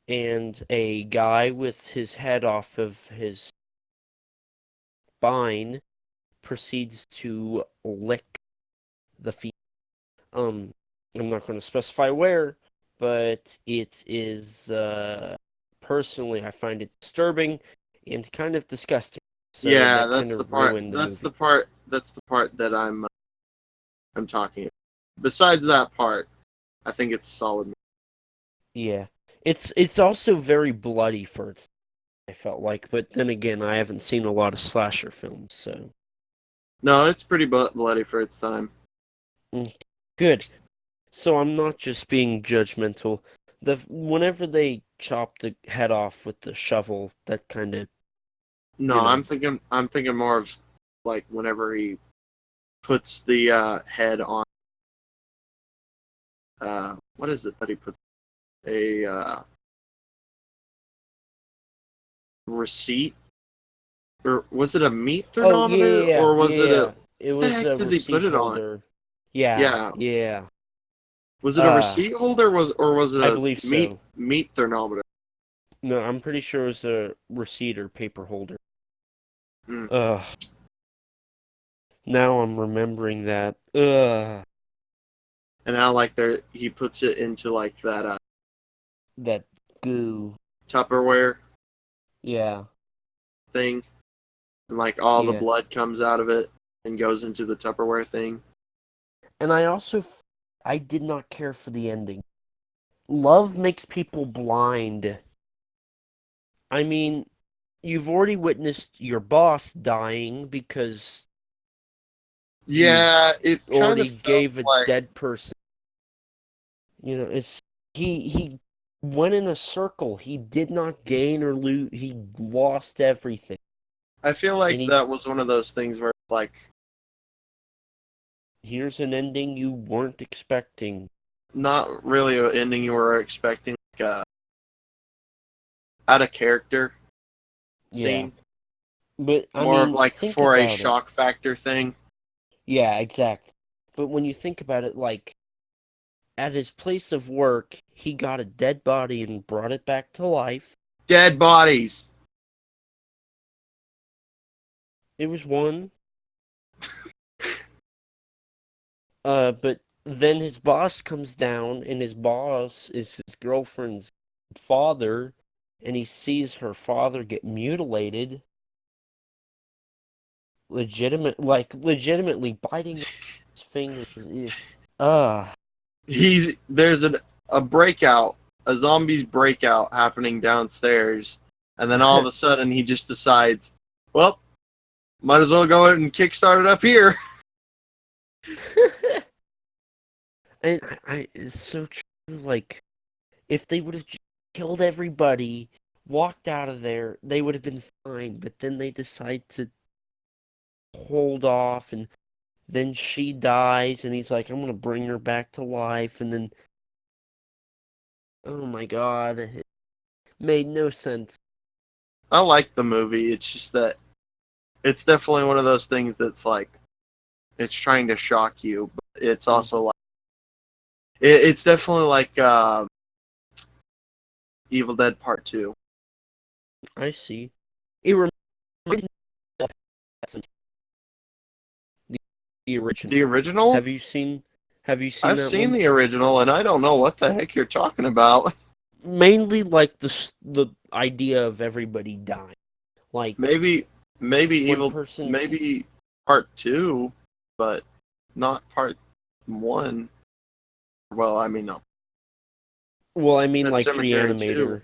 and a guy with his head off of his spine proceeds to lick the female. Um, I'm not going to specify where, but it is personally I find it disturbing and kind of disgusting. So Yeah, that kind that's the of part. ruined the That's the movie. part. That's the part that I'm talking about. Besides that part, I think it's a solid. Yeah. It's also very bloody for its I felt like, but then again, I haven't seen a lot of slasher films, so No, it's pretty bloody for its time. mm, good. So I'm not just being judgmental. Whenever they chop the head off with the shovel, that kind of, No, you know, I'm thinking more of like whenever he puts the head on. What is it that he puts? A receipt, or was it a meat oh, yeah, thermometer, yeah, or yeah, was it a? yeah. It What the was heck a does he put receipt it on? holder. Yeah, Yeah, yeah. was it a Uh, receipt holder? Was it I a believe meat so. meat thermometer? No, I'm pretty sure it was a receipt or paper holder. Mm. Now I'm remembering that. And how like there he puts it into like that That goo. Tupperware Yeah, thing, and like all the yeah. blood comes out of it and goes into the Tupperware thing. And I did not care for the ending. Love makes people blind. I mean, you've already witnessed your boss dying because you Yeah, it kind of already felt gave a like dead person. You know, it's he went in a circle. He did not gain or lose. He lost everything, I feel and like he that was one of those things where it's like here's an ending you weren't expecting. not really an ending you were expecting, like out of character Yeah, scene, but I more of mean, like think for a about it. shock factor thing. Yeah, exactly. But when you think about it, like at his place of work, he got a dead body and brought it back to life. Dead bodies. It was one. But then his boss comes down, and his boss is his girlfriend's father, and he sees her father get mutilated, legitimately biting his fingers. Ah, There's a breakout, a zombies breakout happening downstairs, and then all of a sudden he just decides, well, might as well go ahead and kickstart it up here. and it's so true. Like, if they would have killed everybody, walked out of there, they would have been fine. But then they decide to hold off, and then she dies, and he's like, I'm gonna bring her back to life, and then, oh my god, it made no sense. I like the movie. It's just that it's definitely one of those things that's like it's trying to shock you, but it's Mm, also like it's definitely like Evil Dead Part Two. I see. It reminded me of the, the The original. original? Have you seen? Have you seen I've that seen one? the original, and I don't know what the heck you're talking about. Mainly like the idea of everybody dying. Like maybe one Evil, person. maybe Part Two, but not part 1. Well, I mean, no. Well, I mean, Pet like Cemetery 2.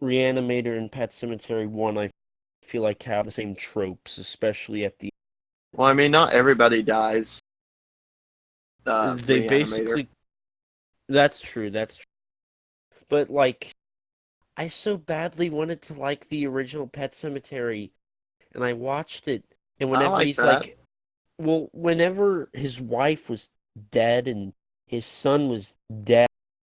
Reanimator and Pet Cemetery 1, I feel like have the same tropes, especially at the Well, I mean, not everybody dies. they Reanimator. basically that's true, that's true. But like I so badly wanted to like the original Pet Cemetery and I watched it and I whenever like he's that. like whenever his wife was dead and his son was dead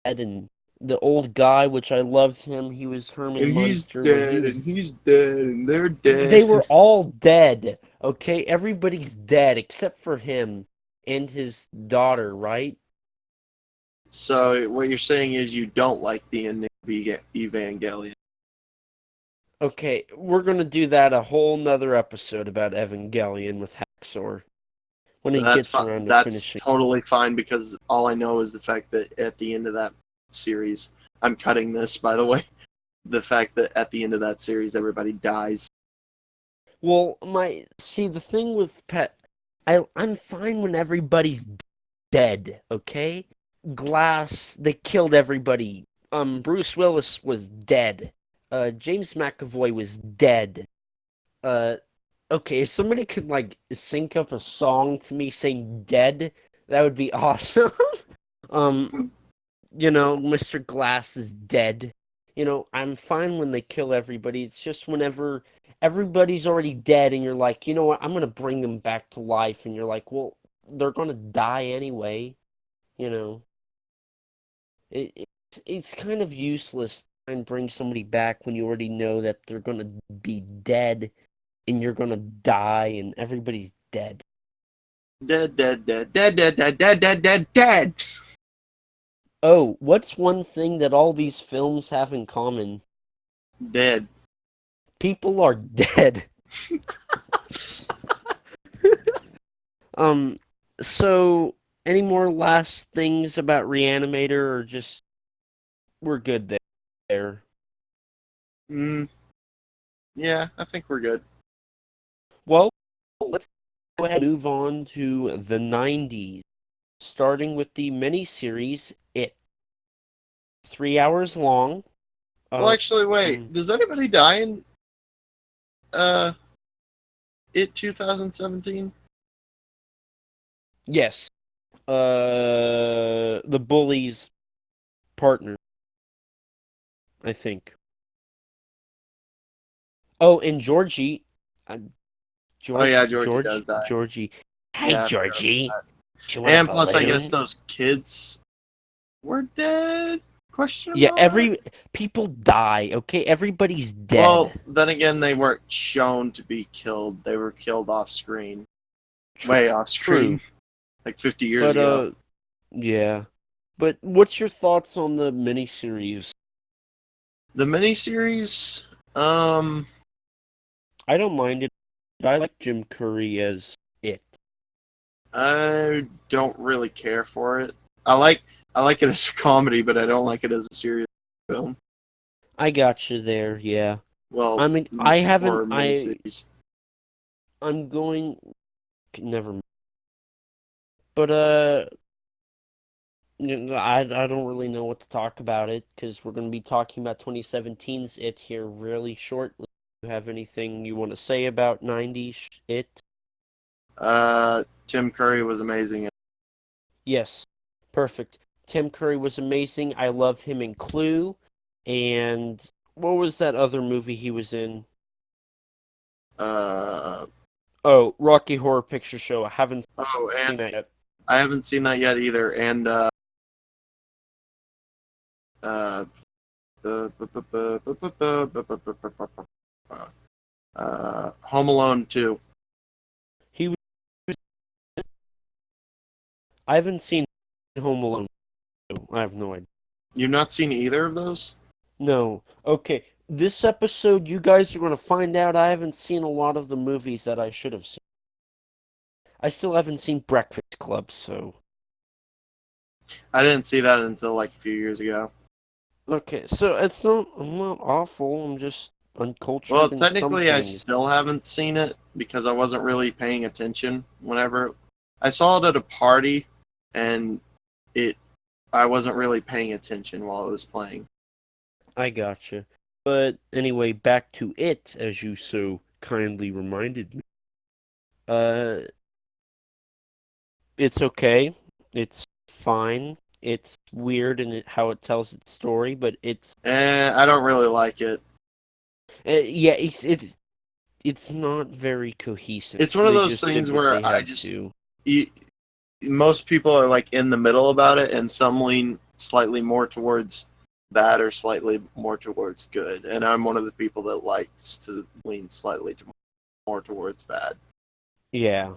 and the old guy, which I loved him, he was Herman And he's Munster when he dead, was and he's dead, and they're they dead. were all dead. Okay, everybody's dead except for him and his daughter, right? So what you're saying is you don't like the ending of Evangelion. Okay, we're gonna do that a whole nother episode about Evangelion with Haxor when he That's gets fine. around to That's finishing. totally fine because all I know is the fact that at the end of that series, I'm cutting this by the way. The fact that at the end of that series everybody dies. Well, the thing with I'm fine when everybody's dead. Okay, Glass, they killed everybody. Bruce Willis was dead. James McAvoy was dead. Uh, okay, if somebody could like sync up a song to me saying "dead," that would be awesome. um, Mr. Glass is dead. I'm fine when they kill everybody. It's just whenever everybody's already dead and you're like, you know what, I'm gonna bring them back to life, and you're like, well, they're gonna die anyway. You know, it's kind of useless to try and bring somebody back when you already know that they're gonna be dead and you're gonna die and everybody's dead. Dead, dead, dead, dead, dead, dead, dead, dead, dead, dead. Oh, what's one thing that all these films have in common? Dead. People are dead. Um, so any more last things about Reanimator or just we're good there? Mm, yeah, I think we're good. Well, let's go ahead and move on to the 90s, starting with the miniseries It. 3 hours long. Well, actually, wait. Um, Does anybody die in uh It 2017? yes. The bully's partner, I think. Oh, and Georgie, uh, Oh yeah, George, Georgie does George, die. Georgie. Hey, Yeah, I forgot about Georgie, that. do you want a And plus, I guess balloon? those kids were dead? Question Yeah, mark. people die. Okay, everybody's Well, dead. then again, they weren't shown to be killed. They were killed off screen, way off True, screen, like 50 years but ago. yeah. But what's your thoughts on the miniseries? The miniseries, I don't mind it. I like Jim Curry as it. I don't really care for it. I like it as a comedy, but I don't like it as a serious film. I got you there. Yeah. Well, I mean, I haven't. or miniseries. I'm going. Never mind. But I don't really know what to talk about it because we're going to be talking about 2017's It here really shortly. Do you have anything you want to say about 90s It? Tim Curry was amazing. Yes, perfect. Tim Curry was amazing. I love him in Clue. And what was that other movie he was in? Uh, Oh, Rocky Horror Picture Show. I haven't oh, seen and that yet. I haven't seen that yet either. And uh, Home Alone 2. He was, I haven't seen Home Alone. I have no idea. You've not seen either of those? No. Okay. This episode, you guys are going to find out I haven't seen a lot of the movies that I should have seen. I still haven't seen Breakfast Club, so. I didn't see that until like a few years ago. Okay, so I'm not awful, I'm just Well, uncultured in some technically, I things. still haven't seen it because I wasn't really paying attention whenever I saw it at a party, and it I wasn't really paying attention while it was playing. I gotcha. But anyway, back to it, as you so kindly reminded me. Uh, it's okay. It's fine. It's weird in how it tells its story, but I don't really like it. yeah, it's not very cohesive. It's one of They those just did things what they where had to. y- most people are like in the middle about it, and some lean slightly more towards bad or slightly more towards good. And I'm one of the people that likes to lean slightly more towards bad, Yeah,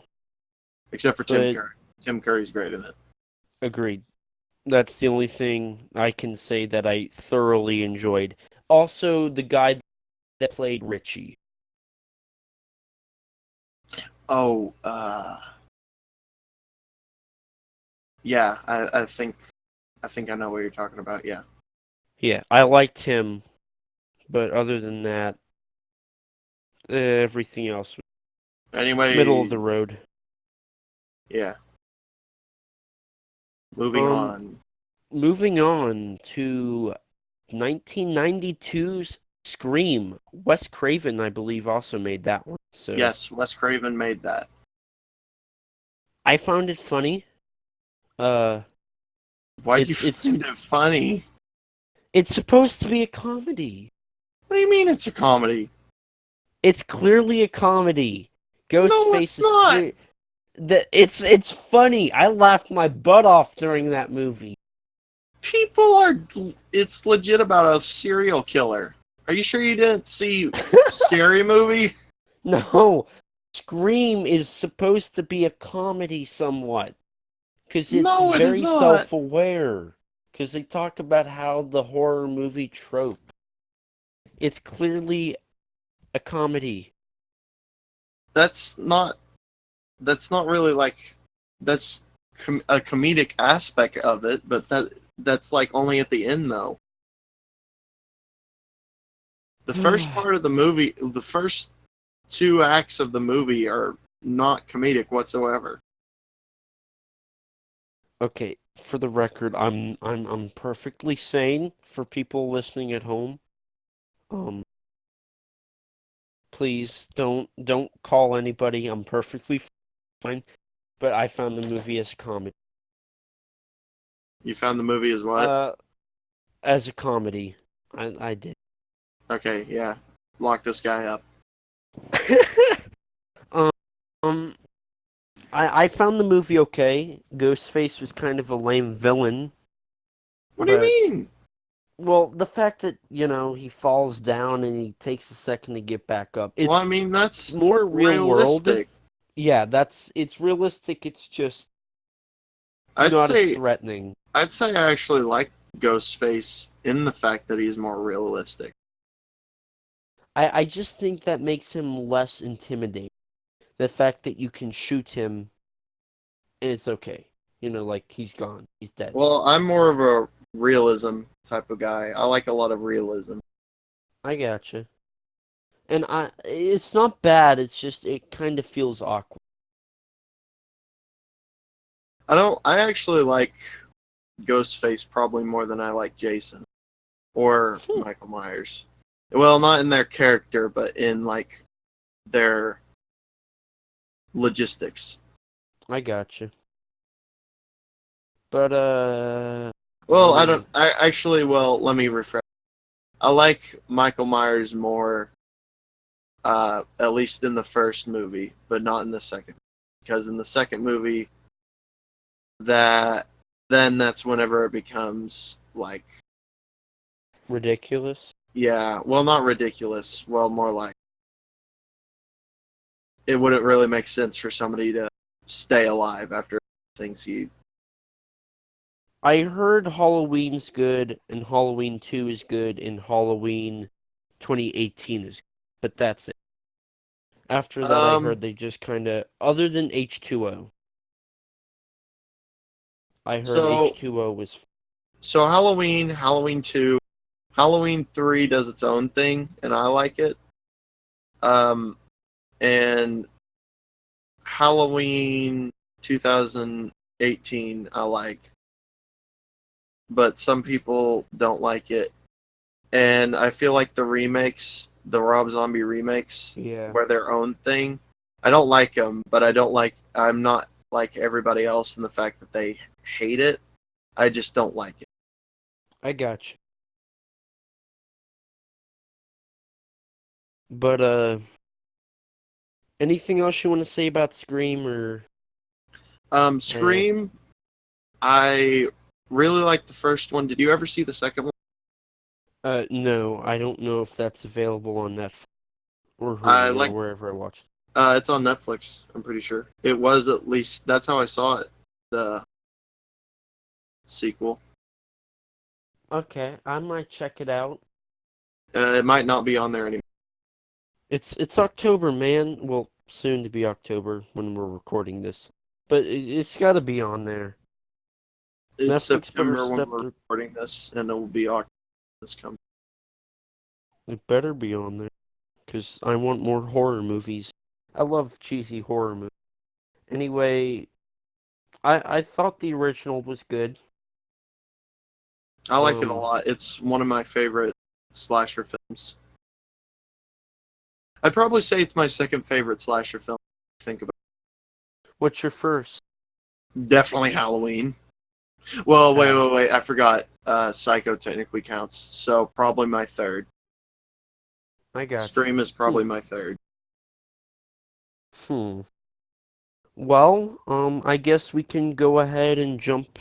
except for Tim but Curry. Tim Curry's great in it. agreed. That's the only thing I can say that I thoroughly enjoyed. Also, the guy that played Richie. Oh, yeah, I think I know what you're talking about. Yeah. Yeah, I liked him, but other than that, everything else was middle of Anyway, the road. yeah. Moving Um, on. moving on to 1992's Scream. Wes Craven, I believe, also made that one. So Yes, Wes Craven made that. I found it funny. Uh, Why'd you it's find it funny? it's supposed to be a comedy. What do you mean it's a comedy? It's clearly a comedy. No, Ghostface it's is not. clear. It's funny. I laughed my butt off during that movie. People are. It's legit about a serial killer. Are you sure you didn't see Scary Movie? No, Scream is supposed to be a comedy somewhat. Because it's No, it is very not. self-aware. Because they talk about how the horror movie trope. It's clearly a comedy. That's not. That's not really like. That's a comedic aspect of it, but that's like only at the end though. The first part of the movie, the first two acts of the movie are not comedic whatsoever. Okay, for the record, I'm perfectly sane for people listening at home. Um, please don't call anybody. I'm perfectly fine. But I found the movie as a comedy. You found the movie as what? Uh, as a comedy, I did. Okay, yeah. Lock this guy up. um, I found the movie okay. Ghostface was kind of a lame villain, What do you but mean? well, the fact that he falls down and he takes a second to get back up. Well, I mean It's that's more real world. realistic. Yeah, it's realistic. It's just I'd not as say threatening. I'd say I actually like Ghostface in the fact that he's more realistic. I just think that makes him less intimidating. The fact that you can shoot him and it's okay. Like he's gone. He's dead. Well, I'm more of a realism type of guy. I like a lot of realism. I gotcha. And it's not bad. It's just it kind of feels awkward. I actually like Ghostface probably more than I like Jason or Michael Myers. Well, not in their character, but in like their logistics. I gotcha. But Well, I don't. um, I actually. Well, let me rephrase. I like Michael Myers more, at least in the first movie, but not in the second. Because in the second movie, that then that's whenever it becomes like, ridiculous. yeah, well, not ridiculous. Well, more like it wouldn't really make sense for somebody to stay alive after things he. I heard Halloween's good, and Halloween 2 is good, and Halloween 2018 is good. But that's it. After that, I Um. heard they just kind of, other than H2O, I heard So H2O was. so Halloween 2, Halloween 3 does its own thing, and I like it. Um. And Halloween 2018 I like, but some people don't like it. And I feel like the remakes, the Rob Zombie remakes, Yeah, were their own thing. I don't like them, but I don't like. I'm not like everybody else in the fact that they hate it. I just don't like it. I got you. But anything else you want to say about Scream or uh, Scream. I really like the first one. Did you ever see the second one? no, I don't know if that's available on Netflix or I Hulu or like. wherever I watched. It's on Netflix. I'm pretty sure it was, at least that's how I saw it. The sequel. Okay, I might check it out. It might not be on there anymore. It's October, man. Well, soon to be October when we're recording this, but it's got to be on there. It's Netflix better September when step we're their. recording this, and it will be October this coming. It better be on there, 'cause I want more horror movies. I love cheesy horror movies. Anyway, I thought the original was good. I like it a Um, lot. It's one of my favorite slasher films. I'd probably say it's my second favorite slasher film. Think about what's your first? it. Definitely Halloween. Well, wait, Uh, wait, wait. I forgot. Psycho technically counts, so probably my third. I got you. Scream is Hmm. probably my third. Hmm. Well, I guess we can go ahead and jump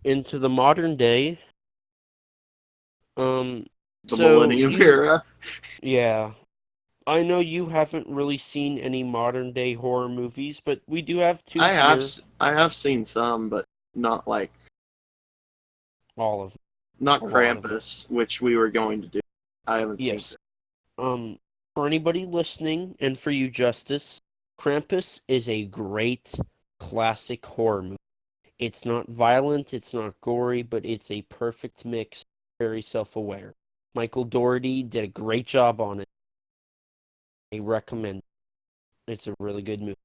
into the modern day. Um, The so Millennium you, Era. yeah, I know you haven't really seen any modern day horror movies, but we do have two here, I have seen some, but not like all of them, not a lot of them. Krampus, which we were going to do. I haven't seen. Yes. For anybody listening, and for you, Justice, Krampus is a great classic horror movie. It's not violent, it's not gory, but it's a perfect mix, very self-aware. Michael Dougherty did a great job on it. I recommend it. It's a really good movie.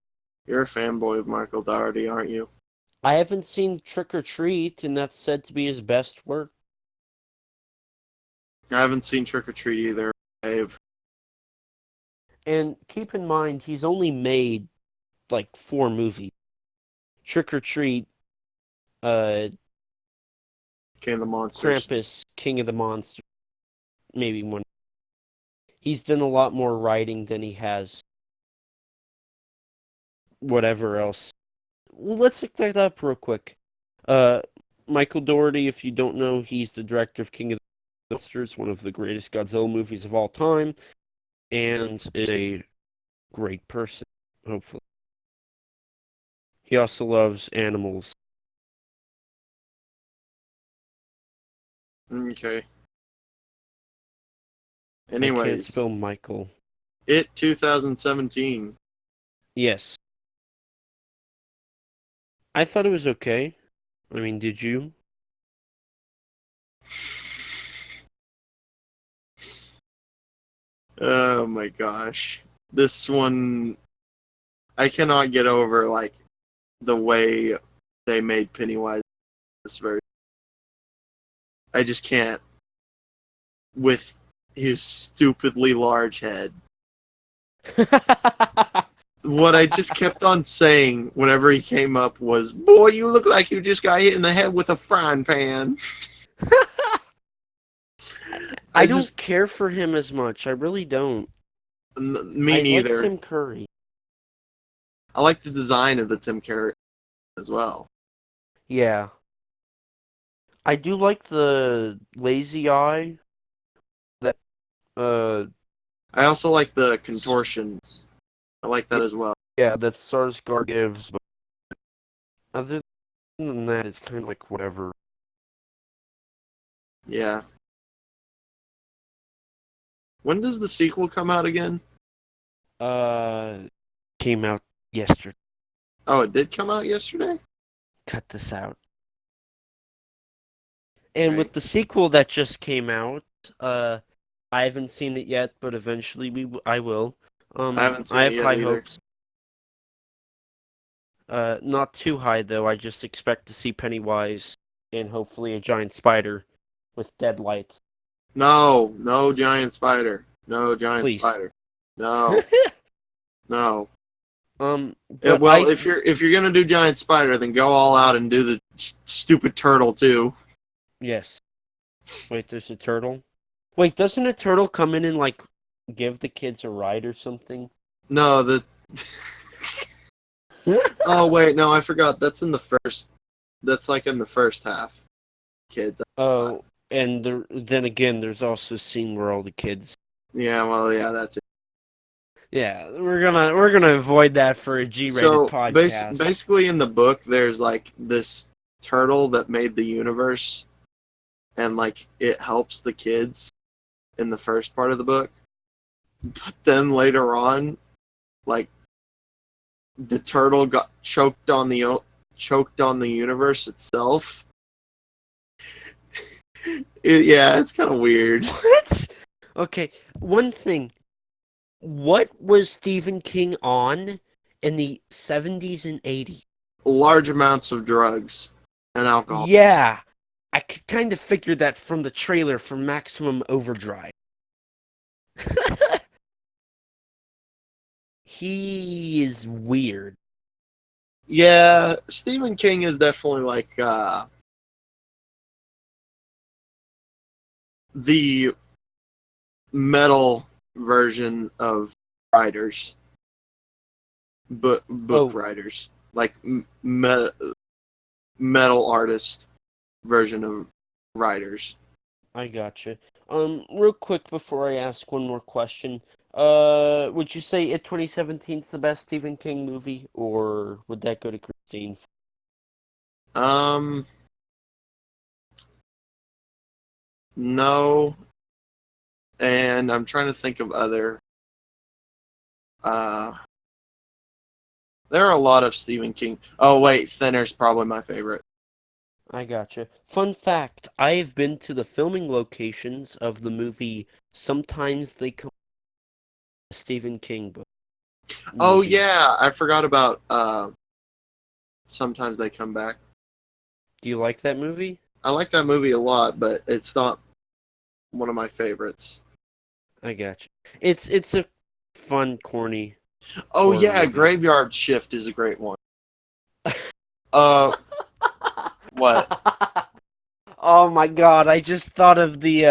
You're a fanboy of Michael Dougherty, aren't you? I haven't seen Trick or Treat, and that's said to be his best work. I haven't seen Trick or Treat either. I've And keep in mind, he's only made like four movies. Trick or Treat, uh, King of the Monsters. Krampus, King of the Monsters, maybe one. He's done a lot more writing than he has whatever else. Let's look that up real quick. Uh, Michael Dougherty, if you don't know, he's the director of King of the Monsters, one of the greatest Godzilla movies of all time, and is a great person, hopefully. He also loves animals. Okay. I can't Anyways, spell Michael. It 2017. Yes. I thought it was okay. I mean, did you? Oh my gosh. This one, I cannot get over like the way they made Pennywise this version. I just can't, with his stupidly large head. What I just kept on saying whenever he came up was, "Boy, you look like you just got hit in the head with a frying pan." I I don't just, care for him as much. I really don't. me I like neither. Tim Curry. I like the design of the Tim Curry as well. Yeah. I do like the lazy eye that uh I also like the contortions. I like that as well. yeah, that Sarsgaard gives, but other than that it's kind of like whatever. Yeah. When does the sequel come out again? Uh came out yesterday. Oh, it did come out yesterday? Cut this out. And Okay. with the sequel that just came out, I haven't seen it yet, but eventually I will. I haven't I seen it have yet high either. hopes. Not too high though. I just expect to see Pennywise and hopefully a giant spider with dead lights. No, no giant spider. No giant Please. spider. No, no. But Well, if you're gonna do giant spider, then go all out and do the stupid turtle too. yes. Wait, there's a turtle? Wait, doesn't a turtle come in and like give the kids a ride or something? No, the. Oh wait, no, I forgot. That's in the first. That's like in the first half. Kids. Oh, and then again, there's also a scene where all the kids. Yeah, well, yeah, that's it. Yeah, we're gonna avoid that for a G-rated So podcast. basically, in the book, there's like this turtle that made the universe, and like it helps the kids in the first part of the book. But then later on, like the turtle got choked on the universe itself. Yeah, it's kind of weird. What? Okay, one thing. What was Stephen King on in the 70s and 80s? Large amounts of drugs and alcohol. Yeah, I could kind of figure that from the trailer for Maximum Overdrive. He is weird. Yeah, Stephen King is definitely like the metal version of writers, book Oh, writers, like metal artist version of writers. I gotcha. Real quick before I ask one more question, would you say It 2017 is the best Stephen King movie, or would that go to Christine? Um, no, and I'm trying to think of other. Uh, there are a lot of Stephen King. Oh wait, Thinner's probably my favorite. I gotcha. Fun fact, I've been to the filming locations of the movie Sometimes They Come Stephen King book Oh movie. yeah, I forgot about. Sometimes they come back. Do you like that movie? I like that movie a lot, but it's not one of my favorites. I gotcha. It's a fun, corny Oh horror yeah, movie. Graveyard Shift is a great one. Uh, what? Oh my god, I just thought of the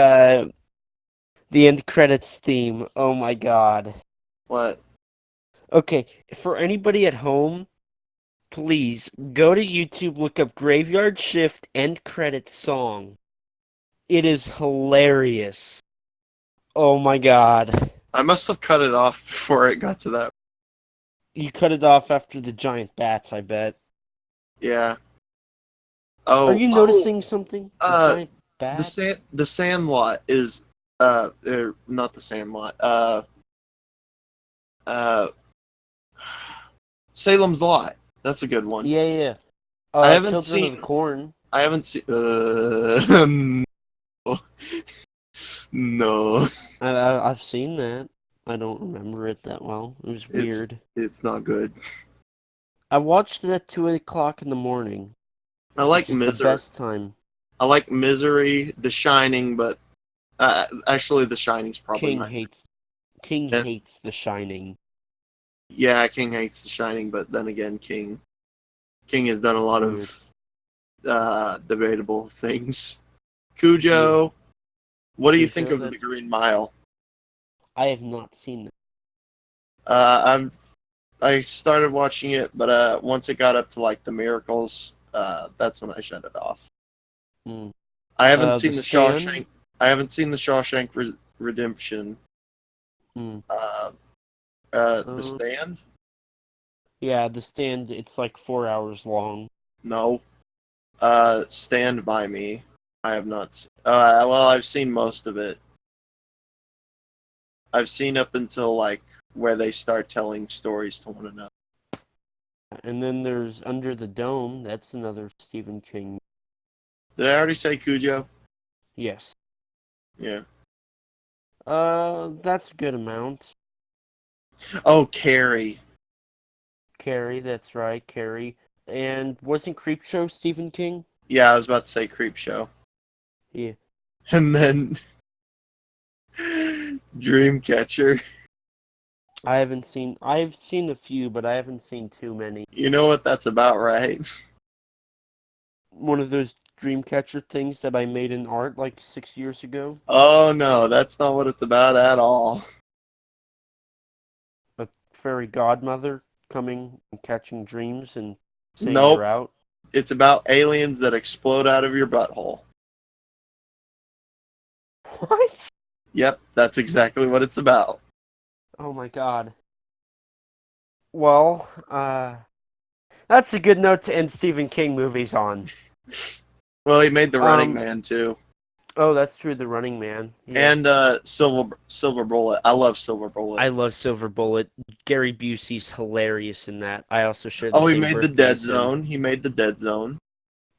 end credits theme. Oh my god. What? Okay, for anybody at home, please go to YouTube, look up Graveyard Shift end credits song. It is hilarious. Oh my god. I must have cut it off before it got to that. You cut it off after the giant bats, I bet. Yeah. Are Oh, you oh. noticing something? The giant bat? The Sandlot is not the Sandlot. Uh, Salem's Lot. That's a good one. Yeah, yeah. I haven't Children of the seen. Corn. I haven't seen. No. No. I've seen that. I don't remember it that well. It was It's weird. it's not good. I watched it at 2 o'clock in the morning, I which like is the Misery. best time. I like Misery, The Shining, but actually, The Shining's probably King my. hates King And, hates The Shining. yeah, King hates The Shining, but then again, King has done a It's lot weird. of debatable things. Yeah, Cujo, what do you think Cujo. of The That's Green Mile? I have not seen that. Uh, I started watching it, but once it got up to like the miracles, that's when I shut it off. Hmm. I haven't The seen the Stand. Shawshank. I haven't seen the Shawshank Redemption. Hmm. Uh, the Uh, Stand? yeah, The Stand. It's like 4 hours long. No. Stand by Me. I have not. Well, I've seen most of it. I've seen up until like where they start telling stories to one another. And then there's Under the Dome. That's another Stephen King. Did I already say Cujo? Yes. Yeah. That's a good amount. Oh, Carrie. Carrie, that's right, Carrie. And wasn't Creepshow Stephen King? Yeah, I was about to say Creep Show. Yeah. And then Dreamcatcher. I've seen a few, but I haven't seen too many. You know what that's about, right? One of those Dreamcatcher things that I made in art like 6 years ago. Oh no, that's not what it's about at all. A fairy godmother coming and catching dreams and saying you're Nope. out. It's about aliens that explode out of your butthole. What? Yep, that's exactly what it's about. Oh my god. Well, that's a good note to end Stephen King movies on. Well, he made The Running Um, Man too. oh, that's true, The Running Man. Yeah. And Silver Bullet. I love Silver Bullet. I love Silver Bullet. Gary Busey's hilarious in that. I also share the Oh, he same made the birthday Dead as him. Zone. He made the Dead Zone.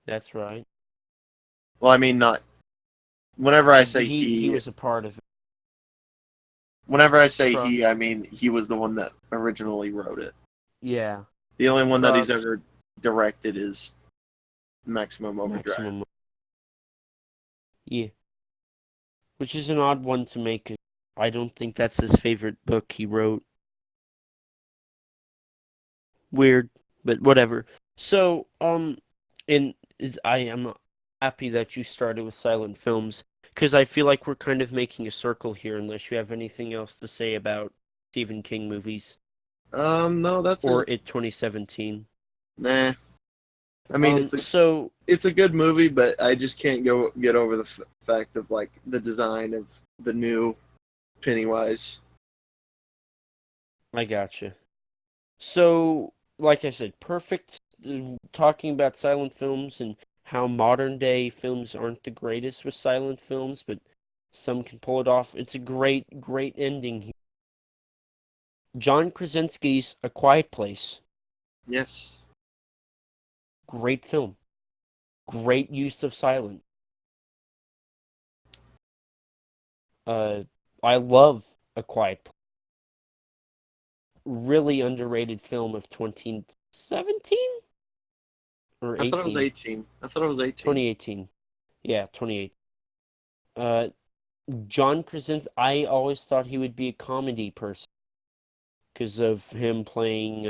That's right. Well, I mean, not. Whenever I say He was a part of it. whenever I say Pro- he, I mean he was the one that originally wrote it. yeah. The only one that he's Props. ever directed is Maximum Overdrive. Maximum. Yeah. Which is an odd one to make. I don't think that's his favorite book he wrote. Weird, but whatever. So, I am happy that you started with silent films because I feel like we're kind of making a circle here, unless you have anything else to say about Stephen King movies No, that's or it. It 2017. Nah. I mean, So it's a good movie, but I just can't get over the fact of like the design of the new Pennywise. I gotcha. So, like I said, perfect. Talking about silent films and how modern day films aren't the greatest with silent films, but some can pull it off. It's a great, great ending here. John Krasinski's A Quiet Place. Yes. Great film. Great use of silence. Uh, I love A Quiet Place. Really underrated film of 2017 or I thought it was 18? 18. I thought it was 18. 2018. Yeah, 2018. Uh, John Krasinski, I always thought he would be a comedy person because of him playing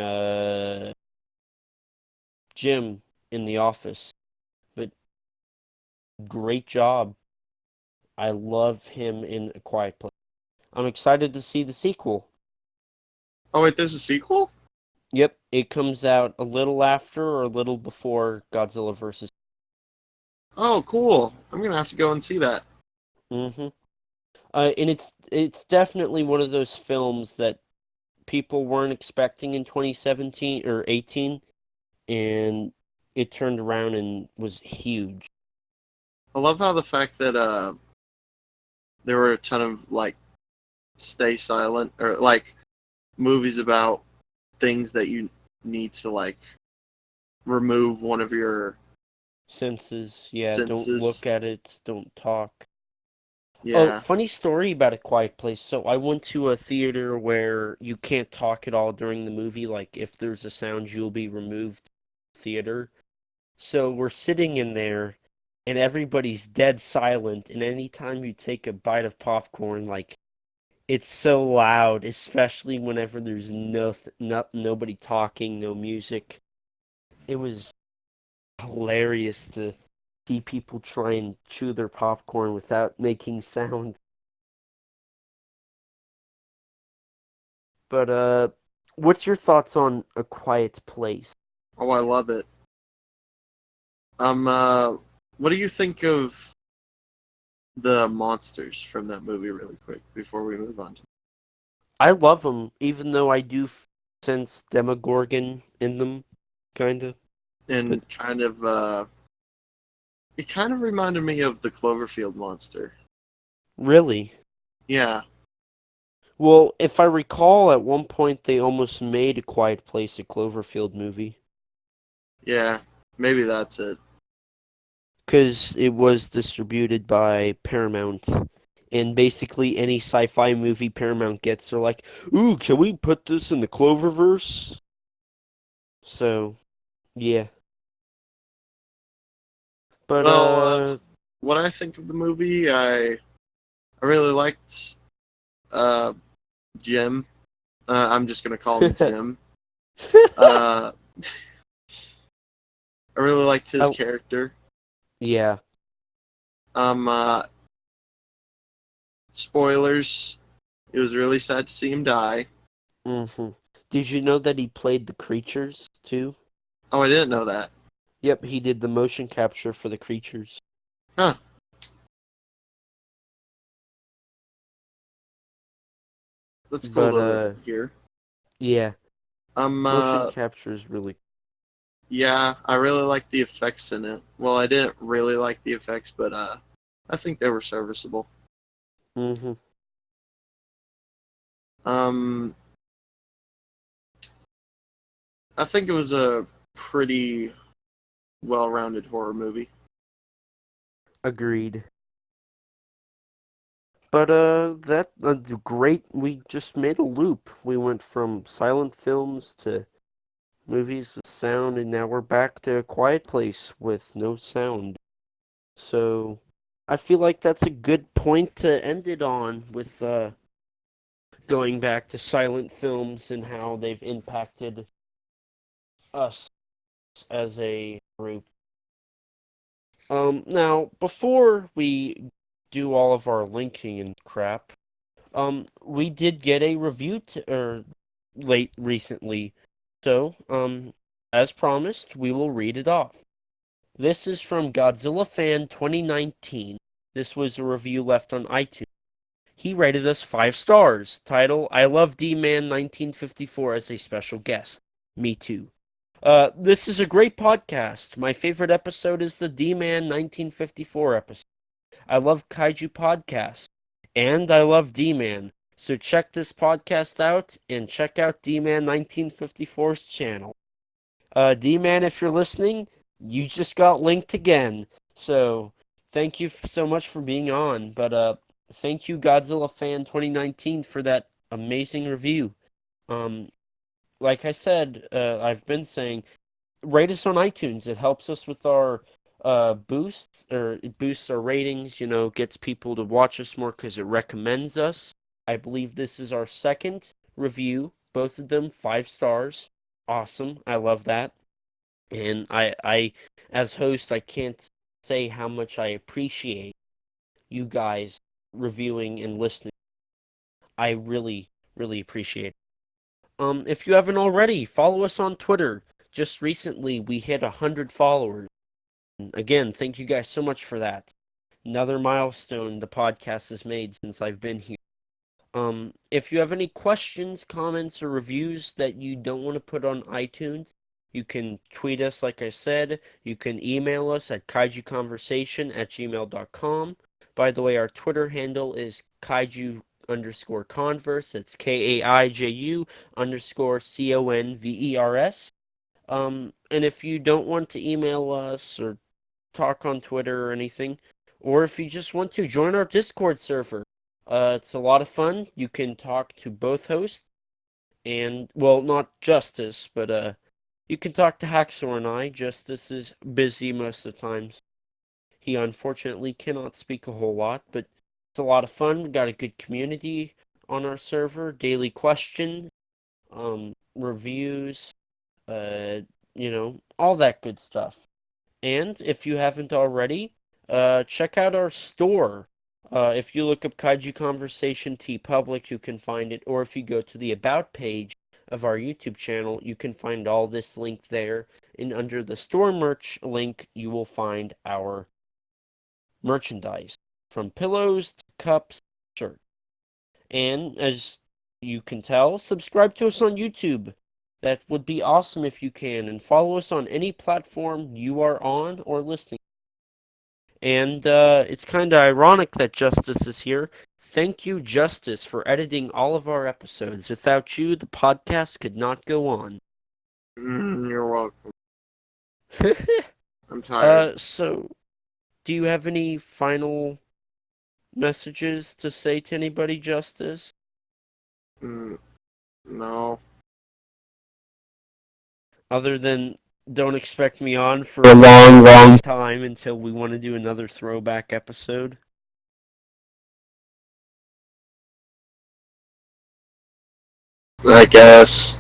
Jim in The Office. But great job. I love him in A Quiet Place. I'm excited to see the sequel. Oh wait, there's a sequel? Yep, it comes out a little after or a little before Godzilla versus. Oh, cool. I'm gonna have to go and see that. Mm-hmm. And it's definitely one of those films that people weren't expecting in 2017 or 18, and it turned around and was huge. I love how the fact that there were a ton of like stay silent or like movies about things that you need to like remove one of your Senses, yeah, don't senses. look at it, don't talk. Oh, Yeah. funny story about A Quiet Place. So I went to a theater where you can't talk at all during the movie. Like if there's a sound, you'll be removed theater. So we're sitting in there and everybody's dead silent. And anytime you take a bite of popcorn, like it's so loud, especially whenever there's nobody talking, no music. It was hilarious to see people try and chew their popcorn without making sound. But what's your thoughts on A Quiet Place? Oh, I love it. What do you think of the monsters from that movie, really quick, before we move on? I love them, even though I do sense Demogorgon in them, kinda. But And it kind of reminded me of the Cloverfield monster. really, Yeah, well, if I recall, at one point they almost made A Quiet Place a Cloverfield movie. yeah, maybe that's it. Because it was distributed by Paramount. And basically, any sci fi movie Paramount gets, they're like, ooh, can we put this in the Cloververse? So yeah, but Well, what I think of the movie, I really liked uh, Jim. I'm just gonna call him Jim. Uh, I really liked his oh character. yeah. Um, uh, Spoilers. It was really sad to see him die. hmm Did you know that he played the creatures too? Oh, I didn't know that. Yep, he did the motion capture for the creatures. Huh. That's cool But to hear. yeah, Um, motion uh, capture is really. yeah, I really like the effects in it. Well, I didn't really like the effects, but I think they were serviceable. hmm Um, I think it was a pretty well-rounded horror movie. Agreed. But that great. We just made a loop. We went from silent films to movies with sound, and now we're back to a quiet place with no sound. So I feel like that's a good point to end it on with going back to silent films and how they've impacted us as a group. Now before we do all of our linking and crap, we did get a review late recently, so as promised, we will read it off. This is from Godzilla Fan 2019. This was a review left on iTunes. He rated us 5 stars. Title: I love D-Man 1954 as a special guest. Me too. This is a great podcast. My favorite episode is the D-Man 1954 episode. I love Kaiju podcasts, and I love D-Man. So check this podcast out and check out D-Man 1954's channel. D-Man, if you're listening, you just got linked again. So thank you so much for being on. But thank you, Godzilla Fan 2019, for that amazing review. Um, like I said, I've been saying, rate us on iTunes. It helps us with our boosts, or it boosts our ratings. You know, gets people to watch us more because it recommends us. I believe this is our second review. Both of them 5 stars. Awesome. I love that. And as host, I can't say how much I appreciate you guys reviewing and listening. I really, really appreciate it. If you haven't already, follow us on Twitter. Just recently, we hit 100 followers. Again, thank you guys so much for that. Another milestone the podcast has made since I've been here. If you have any questions, comments, or reviews that you don't want to put on iTunes, you can tweet us, like I said. You can email us at kaijuconversation@gmail.com. By the way, our Twitter handle is kaiju_converse. It's KAIJU underscore CONVERS. And if you don't want to email us or talk on Twitter or anything, or if you just want to join our Discord server. It's a lot of fun. You can talk to both hosts, and well, not Justus, but you can talk to Haxor and I. Justus is busy most of the times. He unfortunately cannot speak a whole lot, but it's a lot of fun. We got a good community on our server. Daily questions, reviews, uh, all that good stuff. And if you haven't already, check out our store. If you look up Kaiju Conversation T Public, you can find it. Or if you go to the About page of our YouTube channel, you can find all this link there. And under the store merch link, you will find our merchandise from pillows to cups, shirts. And as you can tell, subscribe to us on YouTube. That would be awesome if you can. And follow us on any platform you are on or listening. And it's kind of ironic that Justice is here. Thank you, Justice, for editing all of our episodes. Without you, the podcast could not go on. You're welcome. I'm tired. So, do you have any final messages to say to anybody, Justice? Mm, no. Other than don't expect me on for a long, long time until we want to do another throwback episode. I guess.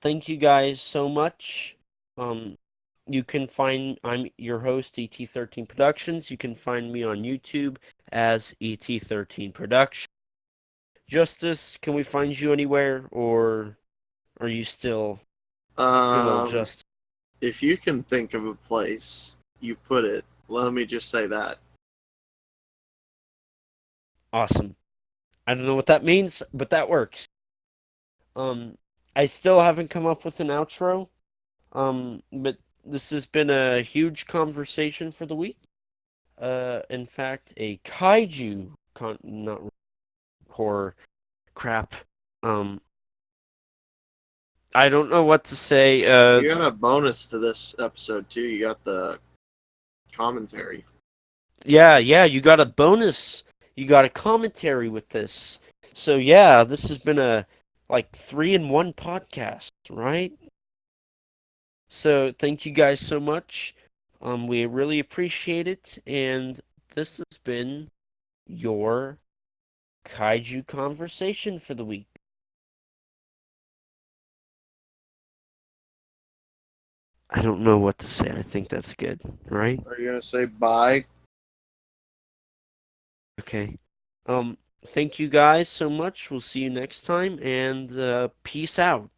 Thank you guys so much. Um, you can find I'm your host ET13 Productions. You can find me on YouTube as ET13 Productions. Justice, can we find you anywhere, or are you still good old Um, Justice? if you can think of a place, you put it. Let me just say that. Awesome. I don't know what that means, but that works. Um, I still haven't come up with an outro. But this has been a huge conversation for the week. In fact, a kaiju not horror crap. Um, I don't know what to say. You got a bonus to this episode too. You got the commentary. Yeah, you got a bonus. You got a commentary with this. So yeah, this has been a like 3-in-1 podcast, right? So thank you guys so much. We really appreciate it, and this has been your Kaiju Conversation for the week. I don't know what to say. I think that's good, right? Are you gonna say bye? Okay. Thank you guys so much. We'll see you next time, and peace out.